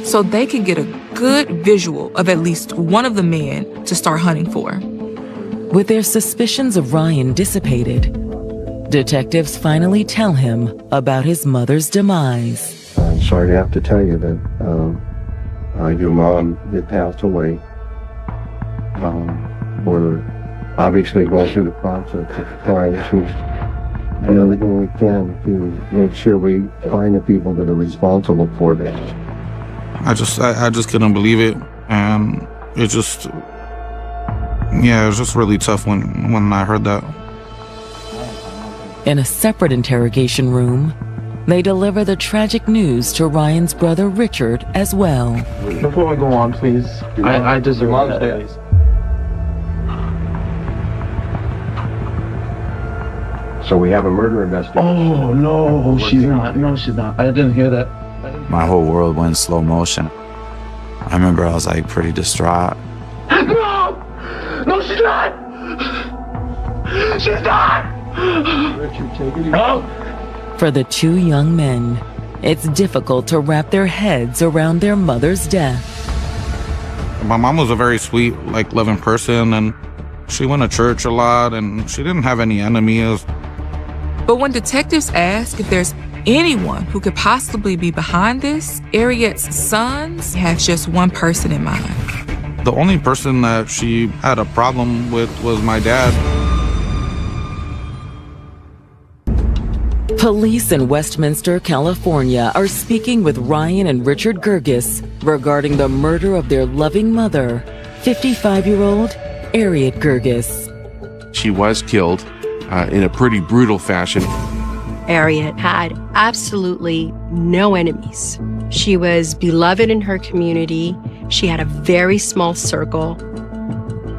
so they could get a good visual of at least one of the men to start hunting for. With their suspicions of Ryan dissipated, detectives finally tell him about his mother's demise. I'm sorry to have to tell you that your mom did pass away. We're obviously going through the process of trying to do everything we can to make sure we find the people that are responsible for this. I just couldn't believe it, and it was just really tough when I heard that. In a separate interrogation room, they deliver the tragic news to Ryan's brother Richard as well. Before we go on, please, I deserve that. So we have a murder investigation. Oh, no, she's not. No, she's not. I didn't hear that. My whole world went in slow motion. I remember I was like pretty distraught. No! No, she's not! She's not! Richard, take it easy. No! For the two young men, it's difficult to wrap their heads around their mother's death. My mom was a very sweet, loving person, and she went to church a lot, and she didn't have any enemies. But when detectives ask if there's anyone who could possibly be behind this, Harriet's sons have just one person in mind. The only person that she had a problem with was my dad. Police in Westminster, California are speaking with Ryan and Richard Gerges regarding the murder of their loving mother, 55-year-old Harriet Gerges. She was killed in a pretty brutal fashion. Harriet had absolutely no enemies. She was beloved in her community. She had a very small circle.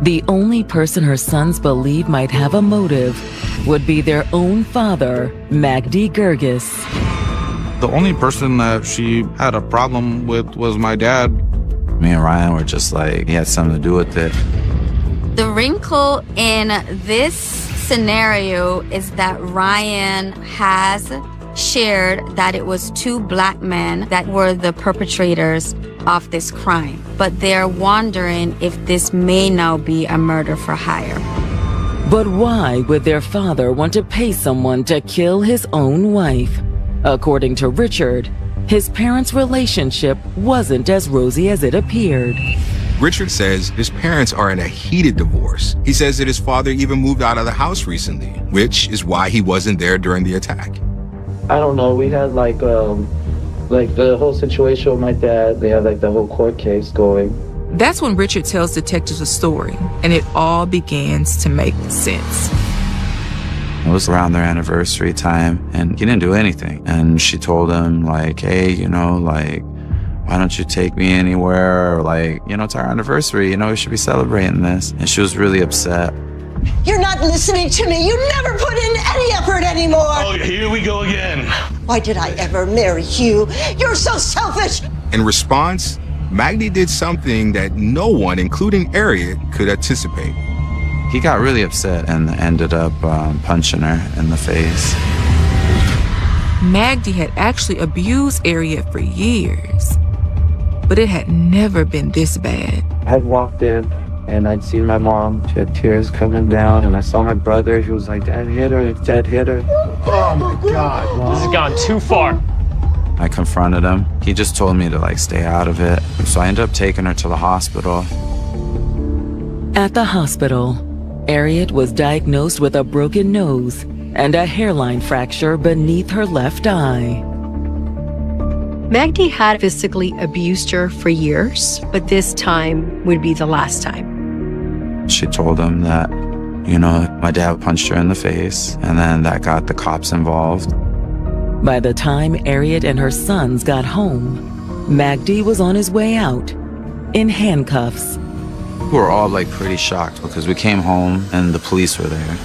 The only person her sons believe might have a motive would be their own father, Magdi Gerges. The only person that she had a problem with was my dad. Me and Ryan were just like, he had something to do with it. The wrinkle in this scenario is that Ryan has shared that it was two black men that were the perpetrators of this crime. But they're wondering if this may now be a murder for hire. But why would their father want to pay someone to kill his own wife? According to Richard, his parents' relationship wasn't as rosy as it appeared. Richard says his parents are in a heated divorce. He says that his father even moved out of the house recently, which is why he wasn't there during the attack. I don't know. We had like the whole situation with my dad. They had the whole court case going. That's when Richard tells detectives a story, and it all begins to make sense. It was around their anniversary time, and he didn't do anything. And she told him, hey, why don't you take me anywhere? Or it's our anniversary, we should be celebrating this. And she was really upset. You're not listening to me. You never put in any effort anymore. Oh, here we go again. Why did I ever marry you? You're so selfish. In response, Magdi did something that no one, including Harriet, could anticipate. He got really upset and ended up punching her in the face. Magdi had actually abused Harriet for years, but it had never been this bad. I walked in and I'd seen my mom. She had tears coming down, and I saw my brother. He was like, Dad hit her, Dad hit her. Oh my God, Mom. This has gone too far. I confronted him. He just told me to stay out of it. So I ended up taking her to the hospital. At the hospital, Harriet was diagnosed with a broken nose and a hairline fracture beneath her left eye. Magdi had physically abused her for years, but this time would be the last time. She told him that, my dad punched her in the face, and then that got the cops involved. By the time Harriet and her sons got home, Magdi was on his way out, in handcuffs. We were all pretty shocked because we came home and the police were there.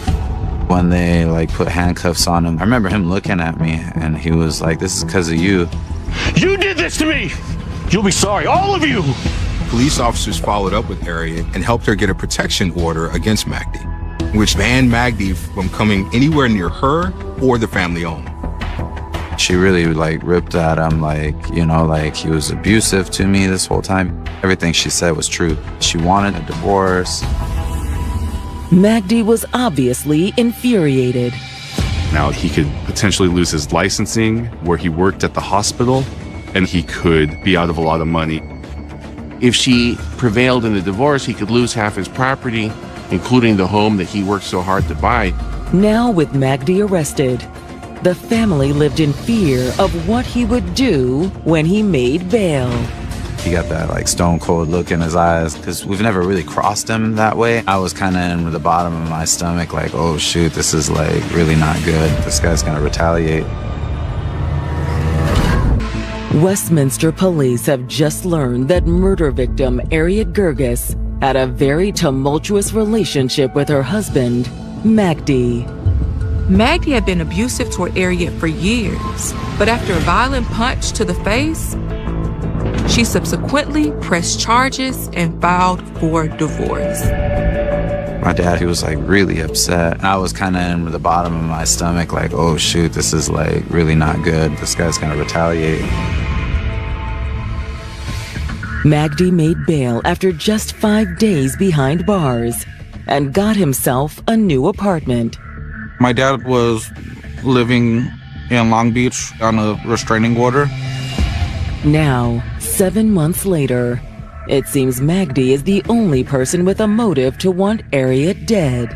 When they put handcuffs on him, I remember him looking at me and he was like, "This is because of you. You did this to me! You'll be sorry, all of you!" Police officers followed up with Harriet and helped her get a protection order against Magdi, which banned Magdi from coming anywhere near her or the family home. She really ripped at him he was abusive to me this whole time. Everything she said was true. She wanted a divorce. Magdi was obviously infuriated. Now he could potentially lose his licensing where he worked at the hospital, and he could be out of a lot of money. If she prevailed in the divorce, he could lose half his property, including the home that he worked so hard to buy. Now with Magdi arrested, the family lived in fear of what he would do when he made bail. He got that stone cold look in his eyes because we've never really crossed him that way. I was kind of in the bottom of my stomach oh shoot, this is really not good. This guy's gonna retaliate. Westminster police have just learned that murder victim Harriet Gurgis had a very tumultuous relationship with her husband, Magdi. Magdi had been abusive toward Harriet for years, but after a violent punch to the face, she subsequently pressed charges and filed for divorce. My dad, he was really upset. I was kind of in the bottom of my stomach oh shoot, this is really not good. This guy's gonna retaliate. Magdi made bail after just 5 days behind bars and got himself a new apartment. My dad was living in Long Beach on a restraining order. Now, 7 months later, it seems Magdi is the only person with a motive to want Harriet dead.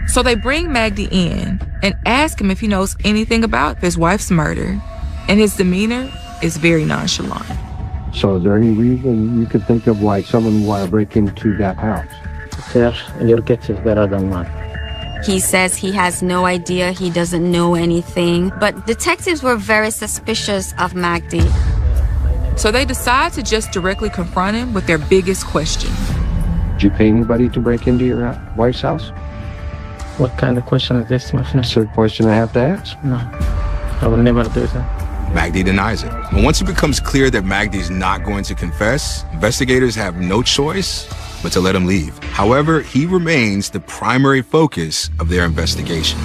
So they bring Magdi in and ask him if he knows anything about his wife's murder, and his demeanor is very nonchalant. So is there any reason you could think of someone want to break into that house? Sir, your guess is better than mine. He says he has no idea, he doesn't know anything, but detectives were very suspicious of Magdi. So they decide to just directly confront him with their biggest question. Did you pay anybody to break into your wife's house? What kind of question is this, my friend? It's a question I have to ask. No, I will never do that. Magdi denies it. And once it becomes clear that Magdi's not going to confess, investigators have no choice but to let him leave. However, he remains the primary focus of their investigation.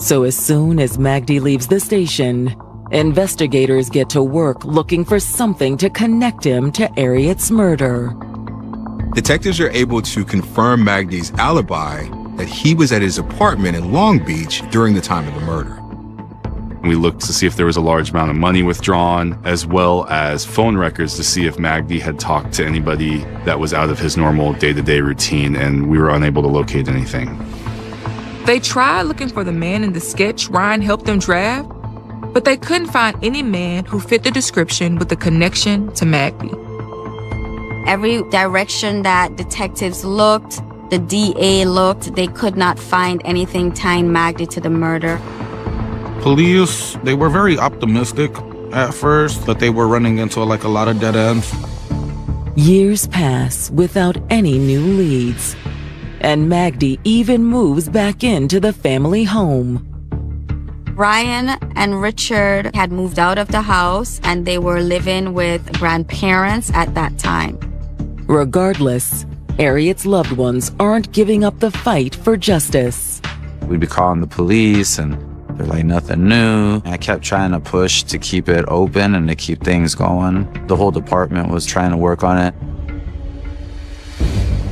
So as soon as Magdi leaves the station, investigators get to work looking for something to connect him to Harriet's murder. Detectives are able to confirm Magdi's alibi that he was at his apartment in Long Beach during the time of the murder. We looked to see if there was a large amount of money withdrawn, as well as phone records to see if Magdi had talked to anybody that was out of his normal day-to-day routine, and we were unable to locate anything. They tried looking for the man in the sketch Ryan helped them draft, but they couldn't find any man who fit the description with a connection to Magdi. Every direction that detectives looked, the DA looked, they could not find anything tying Magdi to the murder. Police, they were very optimistic at first, but they were running into a lot of dead ends. Years pass without any new leads, and Magdi even moves back into the family home. Ryan and Richard had moved out of the house and they were living with grandparents at that time. Regardless, Harriet's loved ones aren't giving up the fight for justice. We'd be calling the police and they're like, nothing new. I kept trying to push to keep it open and to keep things going. The whole department was trying to work on it.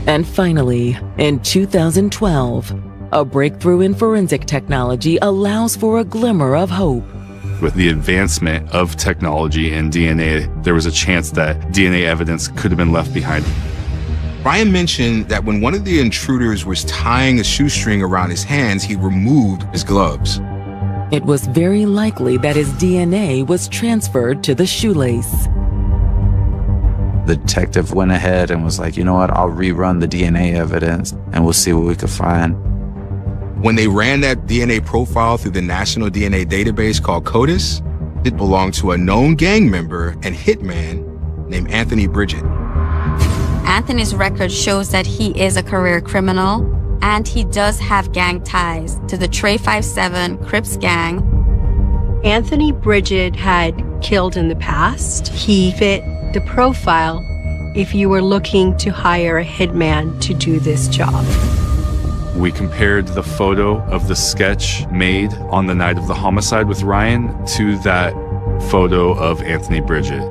And finally, in 2012, a breakthrough in forensic technology allows for a glimmer of hope. With the advancement of technology and DNA, there was a chance that DNA evidence could have been left behind. Ryan mentioned that when one of the intruders was tying a shoestring around his hands, he removed his gloves. It was very likely that his DNA was transferred to the shoelace. The detective went ahead and was like, you know what, I'll rerun the DNA evidence and we'll see what we could find. When they ran that DNA profile through the National DNA database called CODIS, it belonged to a known gang member and hitman named Anthony Bridget. Anthony's record shows that he is a career criminal, and he does have gang ties to the Trey 57 Crips gang. Anthony Bridget had killed in the past. He fit the profile if you were looking to hire a hitman to do this job. We compared the photo of the sketch made on the night of the homicide with Ryan to that photo of Anthony Bridget.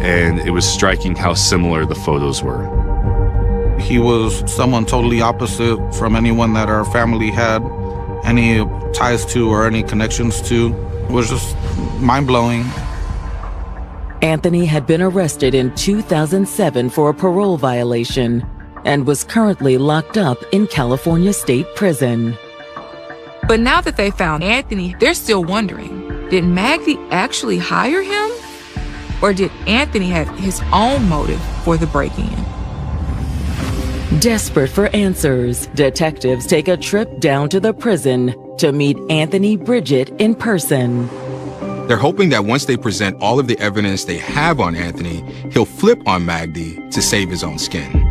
And it was striking how similar the photos were. He was someone totally opposite from anyone that our family had any ties to or any connections to. It was just mind-blowing. Anthony had been arrested in 2007 for a parole violation and was currently locked up in California State Prison. But now that they found Anthony, they're still wondering, did Magdy actually hire him? Or did Anthony have his own motive for the break-in? Desperate for answers, detectives take a trip down to the prison to meet Anthony Bridget in person. They're hoping that once they present all of the evidence they have on Anthony, he'll flip on Magdy to save his own skin.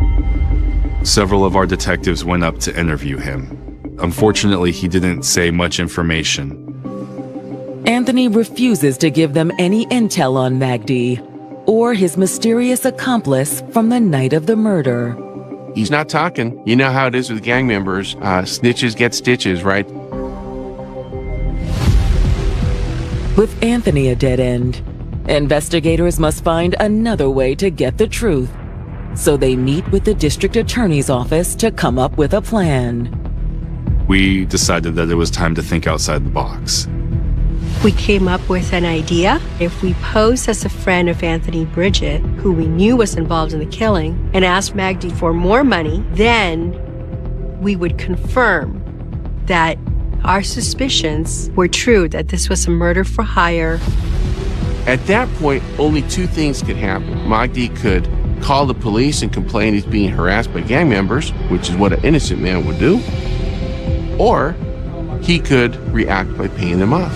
Several of our detectives went up to interview him. Unfortunately, he didn't say much information. Anthony refuses to give them any intel on Magdy or his mysterious accomplice from the night of the murder. He's not talking. You know how it is with gang members. Snitches get stitches, right? With Anthony a dead end, investigators must find another way to get the truth. So they meet with the district attorney's office to come up with a plan. We decided that it was time to think outside the box. We came up with an idea. If we posed as a friend of Anthony Bridget, who we knew was involved in the killing, and asked Magdy for more money, then we would confirm that our suspicions were true, that this was a murder for hire. At that point, only two things could happen. Magdy could call the police and complain he's being harassed by gang members, which is what an innocent man would do, or he could react by paying them off.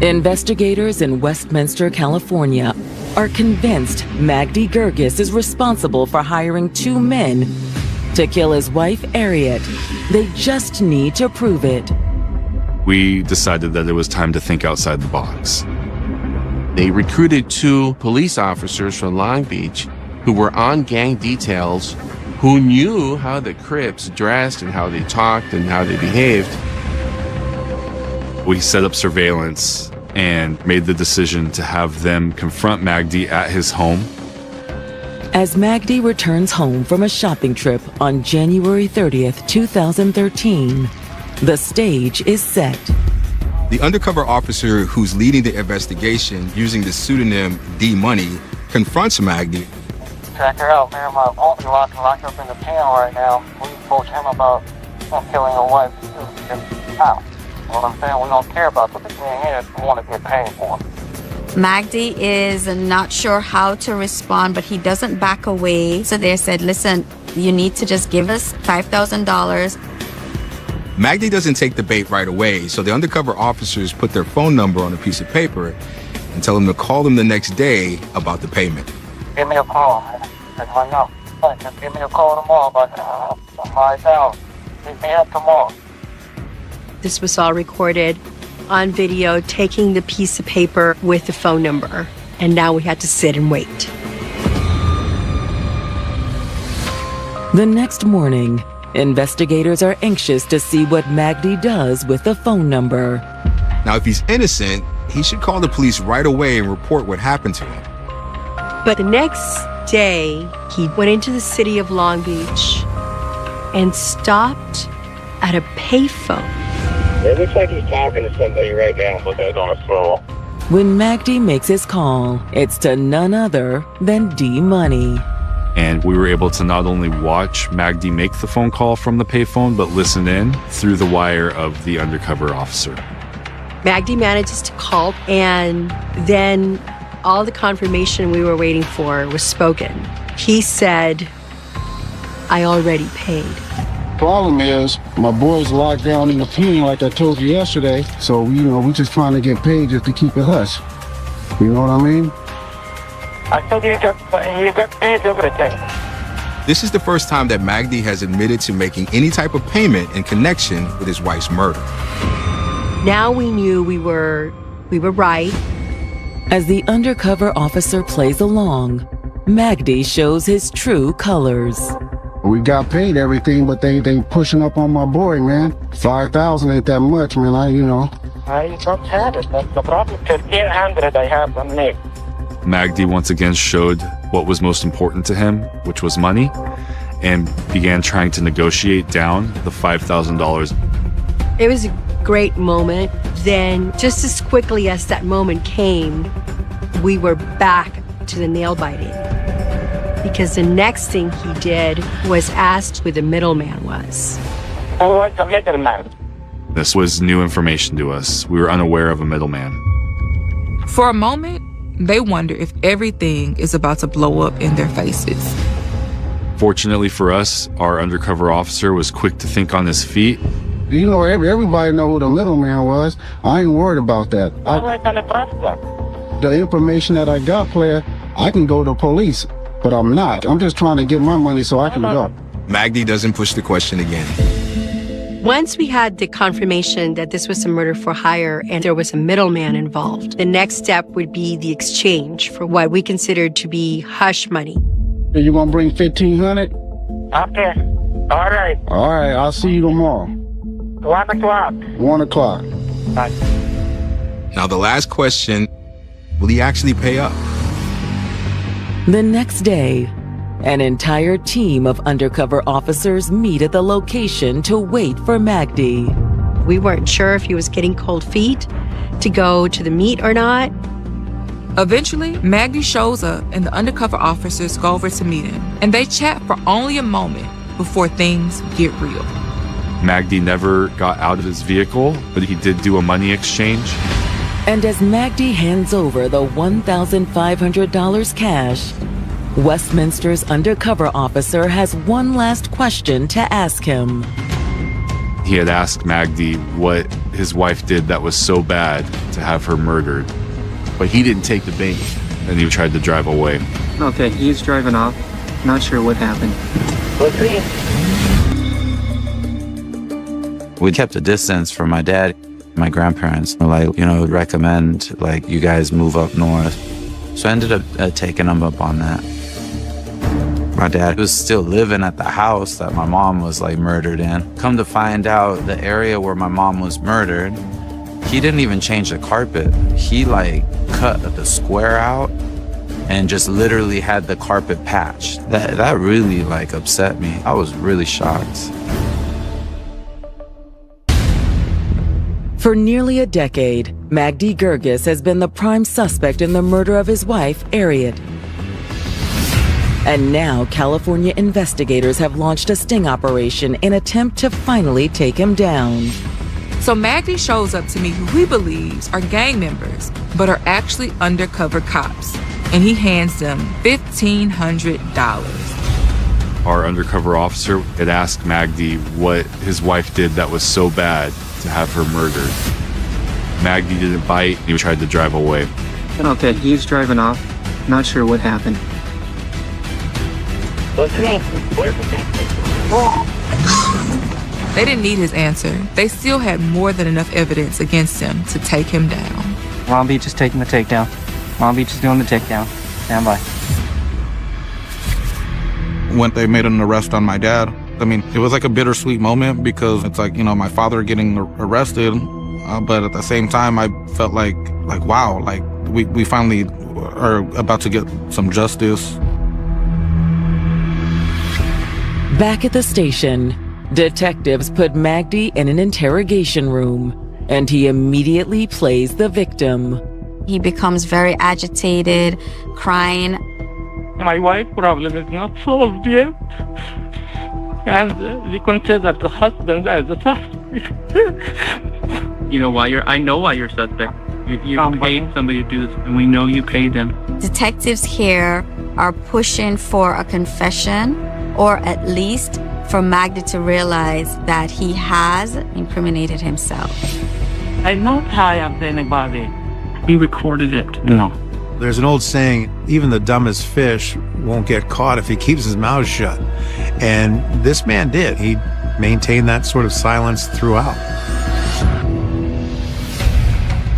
Investigators in Westminster, California are convinced Magdy Gerges is responsible for hiring two men to kill his wife, Harriet. They just need to prove it. We decided that it was time to think outside the box. They recruited two police officers from Long Beach who were on gang details, who knew how the Crips dressed and how they talked and how they behaved. We set up surveillance and made the decision to have them confront Magdy at his home. As Magdy returns home from a shopping trip on January 30th, 2013, the stage is set. The undercover officer who's leading the investigation using the pseudonym D Money confronts Magdy. Check her out, man. My uncle locked up in the pen right now. We approached him about killing your wife. How? What I'm saying, we don't care about what the thing is. We want to get paid for it. Magdy is not sure how to respond, but he doesn't back away. So they said, listen, you need to just give us $5,000. Magdy doesn't take the bait right away, so the undercover officers put their phone number on a piece of paper and tell him to call them the next day about the payment. Give me a call, man. That's my number. Just give me a call tomorrow about $5,000. Pick me up tomorrow. This was all recorded on video, taking the piece of paper with the phone number. And now we had to sit and wait. The next morning, investigators are anxious to see what Magdy does with the phone number. Now, if he's innocent, he should call the police right away and report what happened to him. But the next day, he went into the city of Long Beach and stopped at a payphone. It looks like he's talking to somebody right now. Look at it on his phone. When Magdi makes his call, it's to none other than D-Money. And we were able to not only watch Magdi make the phone call from the payphone, but listen in through the wire of the undercover officer. Magdi manages to call, and then all the confirmation we were waiting for was spoken. He said, "I already paid." Problem is, my boy's locked down in the pen like I told you yesterday. So, we're just trying to get paid just to keep it hush. You know what I mean? I told you got paid everything. This is the first time that Magdi has admitted to making any type of payment in connection with his wife's murder. Now we knew we were right. As the undercover officer plays along, Magdi shows his true colors. We got paid everything, but they pushing up on my boy, man. 5,000 ain't that much, man. I don't have it. That's the problem. 1,500 I have on me. Magdi once again showed what was most important to him, which was money, and began trying to negotiate down the $5,000. It was a great moment. Then, just as quickly as that moment came, we were back to the nail biting. Because the next thing he did was asked who the middleman was. This was new information to us. We were unaware of a middleman. For a moment, they wonder if everything is about to blow up in their faces. Fortunately for us, our undercover officer was quick to think on his feet. Everybody know who the middleman was. I ain't worried about that. The information that I got, player, I can go to police, but I'm not. I'm just trying to get my money so I can go. Magdi doesn't push the question again. Once we had the confirmation that this was a murder for hire and there was a middleman involved, the next step would be the exchange for what we considered to be hush money. You gonna bring 1,500? Okay. All right. All right, I'll see you tomorrow. 1 o'clock. 1 o'clock. Bye. Now the last question, will he actually pay up? The next day, an entire team of undercover officers meet at the location to wait for Magdi. We weren't sure if he was getting cold feet to go to the meet or not. Eventually, Magdi shows up and the undercover officers go over to meet him, and they chat for only a moment before things get real. Magdi never got out of his vehicle, but he did do a money exchange. And as Magdi hands over the $1,500 cash, Westminster's undercover officer has one last question to ask him. He had asked Magdi what his wife did that was so bad to have her murdered. But he didn't take the bait. And he tried to drive away. Okay, he's driving off. Not sure what happened. We kept a distance from my dad. My grandparents were like, would recommend you guys move up north. So I ended up taking them up on that. My dad was still living at the house that my mom was murdered in. Come to find out, the area where my mom was murdered, he didn't even change the carpet. He cut the square out and just literally had the carpet patched. That really upset me. I was really shocked. For nearly a decade, Magdi Gerges has been the prime suspect in the murder of his wife, Harriet. And now California investigators have launched a sting operation in attempt to finally take him down. So Magdi shows up to meet who he believes are gang members, but are actually undercover cops, and he hands them $1,500. Our undercover officer had asked Magdi what his wife did that was so bad to have her murdered. Magdi didn't bite. He tried to drive away. Okay, he's driving off. Not sure what happened. They didn't need his answer. They still had more than enough evidence against him to take him down. Long Beach is taking the takedown. Long Beach is doing the takedown. Stand by. When they made an arrest on my dad, it was a bittersweet moment because it's my father getting arrested, but at the same time, I felt wow, we finally are about to get some justice. Back at the station, Detectives put Magdi in an interrogation room, and he immediately plays the victim. He becomes very agitated, crying. My wife problem is not solved yet. And we consider the husband as a suspect. You know why I know why you're suspect. You paid somebody to do this, and we know you paid them. Detectives here are pushing for a confession, or at least for Magdi to realize that he has incriminated himself. I'm not hired anybody. We recorded it. No. There's an old saying, even the dumbest fish won't get caught if he keeps his mouth shut. And this man did. He maintained that sort of silence throughout.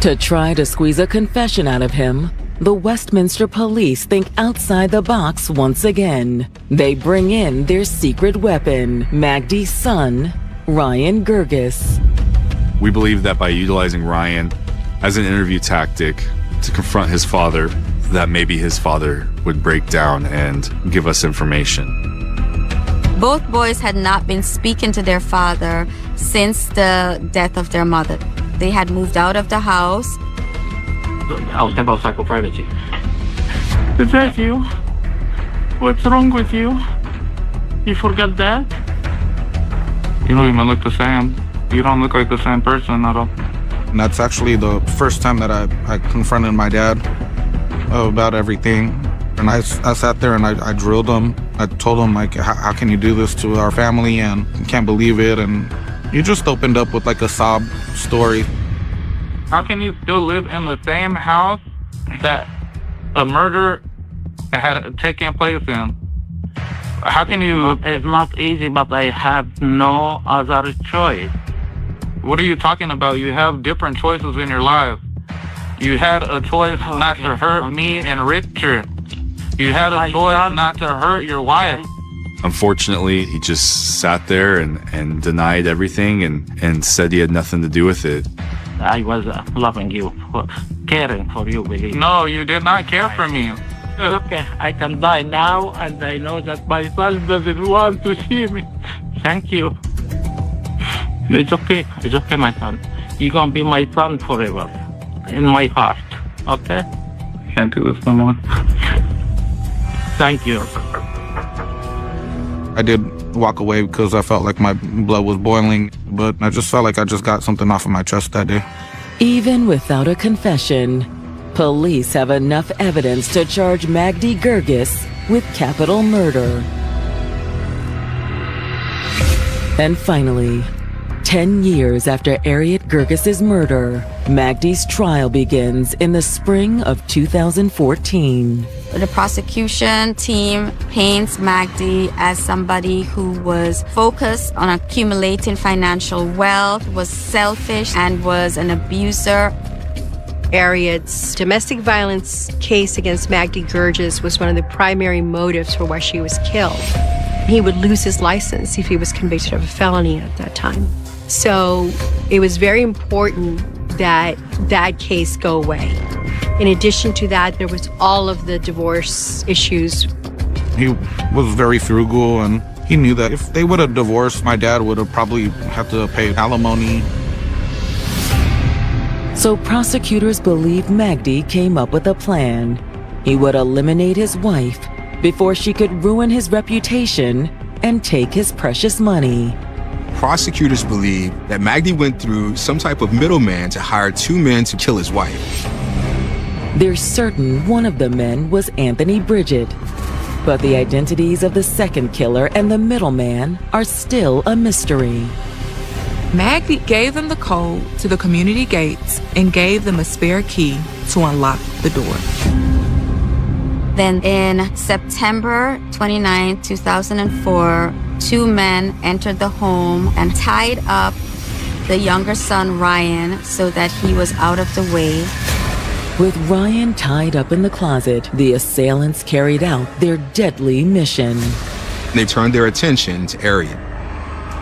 To try to squeeze a confession out of him, the Westminster police think outside the box once again. They bring in their secret weapon, Magdi's son, Ryan Gerges. We believe that by utilizing Ryan as an interview tactic to confront his father, that maybe his father would break down and give us information. Both boys had not been speaking to their father since the death of their mother. They had moved out of the house. I'll step outside for privacy. Is that you? What's wrong with you? You forgot that? You don't even look the same. You don't look like the same person at all. And that's actually the first time that I confronted my dad about everything. And I sat there and I drilled him. I told him, like, how can you do this to our family? And I can't believe it. And he just opened up with like a sob story. How can you still live in the same house that a murder had taken place in? How can you... It's not easy, but I have no other choice. What are you talking about? You have different choices in your life. You had a choice not to hurt me and Richard. You had a choice not to hurt your wife. Unfortunately, he just sat there and denied everything and said he had nothing to do with it. I was loving you, caring for you, believe. No, you did not care for me. Okay, I can die now, and I know that my son doesn't want to see me. Thank you. It's okay, my son. You're gonna be my son forever, in my heart, okay? Can't do this no more. Thank you. I did walk away because I felt like my blood was boiling, but I just felt like I just got something off of my chest that day. Even without a confession, police have enough evidence to charge Magdi Gerges with capital murder. And finally, 10 years after Harriet Gerges' murder, Magdi's trial begins in the spring of 2014. The prosecution team paints Magdi as somebody who was focused on accumulating financial wealth, was selfish, and was an abuser. Harriet's domestic violence case against Magdi Gerges was one of the primary motives for why she was killed. He would lose his license if he was convicted of a felony at that time. So it was very important that that case go away. In addition to that, there was all of the divorce issues. He was very frugal, and he knew that if they would have divorced, my dad would have probably had to pay alimony. So prosecutors believe Magdi came up with a plan. He would eliminate his wife before she could ruin his reputation and take his precious money. Prosecutors believe that Magdi went through some type of middleman to hire two men to kill his wife. They're certain one of the men was Anthony Bridget, but the identities of the second killer and the middleman are still a mystery. Magdi gave them the code to the community gates and gave them a spare key to unlock the door. Then in September 29, 2004, two men entered the home and tied up the younger son, Ryan, so that he was out of the way. With Ryan tied up in the closet, the assailants carried out their deadly mission. They turned their attention to Harriet.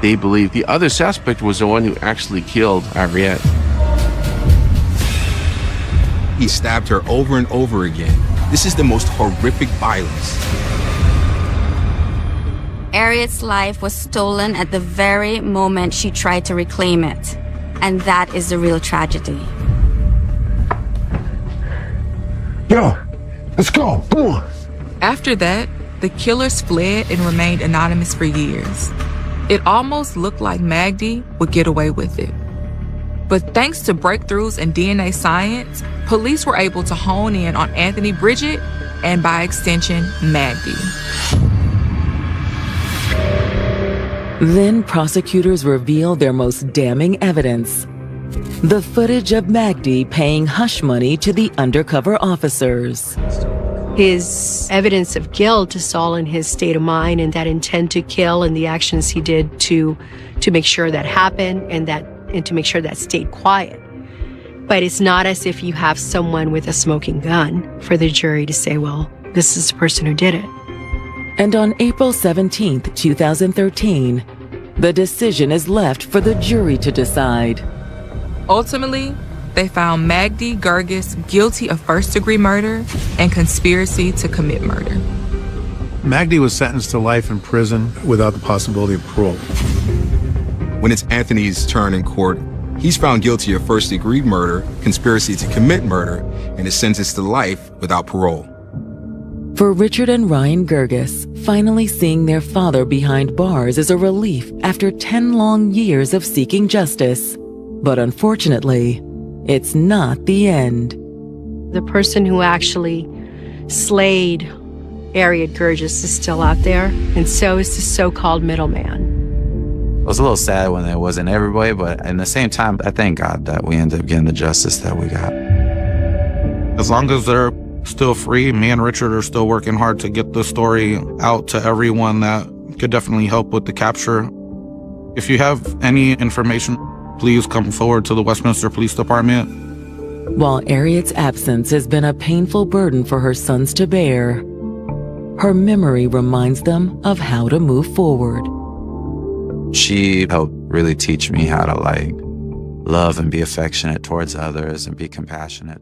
They believe the other suspect was the one who actually killed Harriet. He stabbed her over and over again. This is the most horrific violence. Harriet's life was stolen at the very moment she tried to reclaim it. And that is the real tragedy. Yo, let's go. Come on. After that, the killers fled and remained anonymous for years. It almost looked like Magdy would get away with it. But thanks to breakthroughs in DNA science, police were able to hone in on Anthony Bridget and, by extension, Magdy. Then prosecutors revealed their most damning evidence: the footage of Magdy paying hush money to the undercover officers. His evidence of guilt is all in his state of mind and that intent to kill and the actions he did to make sure that happened and to make sure that stayed quiet. But it's not as if you have someone with a smoking gun for the jury to say, well, this is the person who did it. And on April 17th, 2013, the decision is left for the jury to decide. Ultimately, they found Magdy Gerges guilty of first-degree murder and conspiracy to commit murder. Magdy was sentenced to life in prison without the possibility of parole. When it's Anthony's turn in court, he's found guilty of first-degree murder, conspiracy to commit murder, and is sentenced to life without parole. For Richard and Ryan Gerges, finally seeing their father behind bars is a relief after 10 long years of seeking justice. But unfortunately, it's not the end. The person who actually slayed Harriet Gerges is still out there, and so is the so-called middleman. It was a little sad when it wasn't everybody, but at the same time, I thank God that we ended up getting the justice that we got. As long as they're still free, me and Richard are still working hard to get the story out to everyone that could definitely help with the capture. If you have any information, please come forward to the Westminster Police Department. While Harriet's absence has been a painful burden for her sons to bear, her memory reminds them of how to move forward. She helped really teach me how to love and be affectionate towards others and be compassionate towards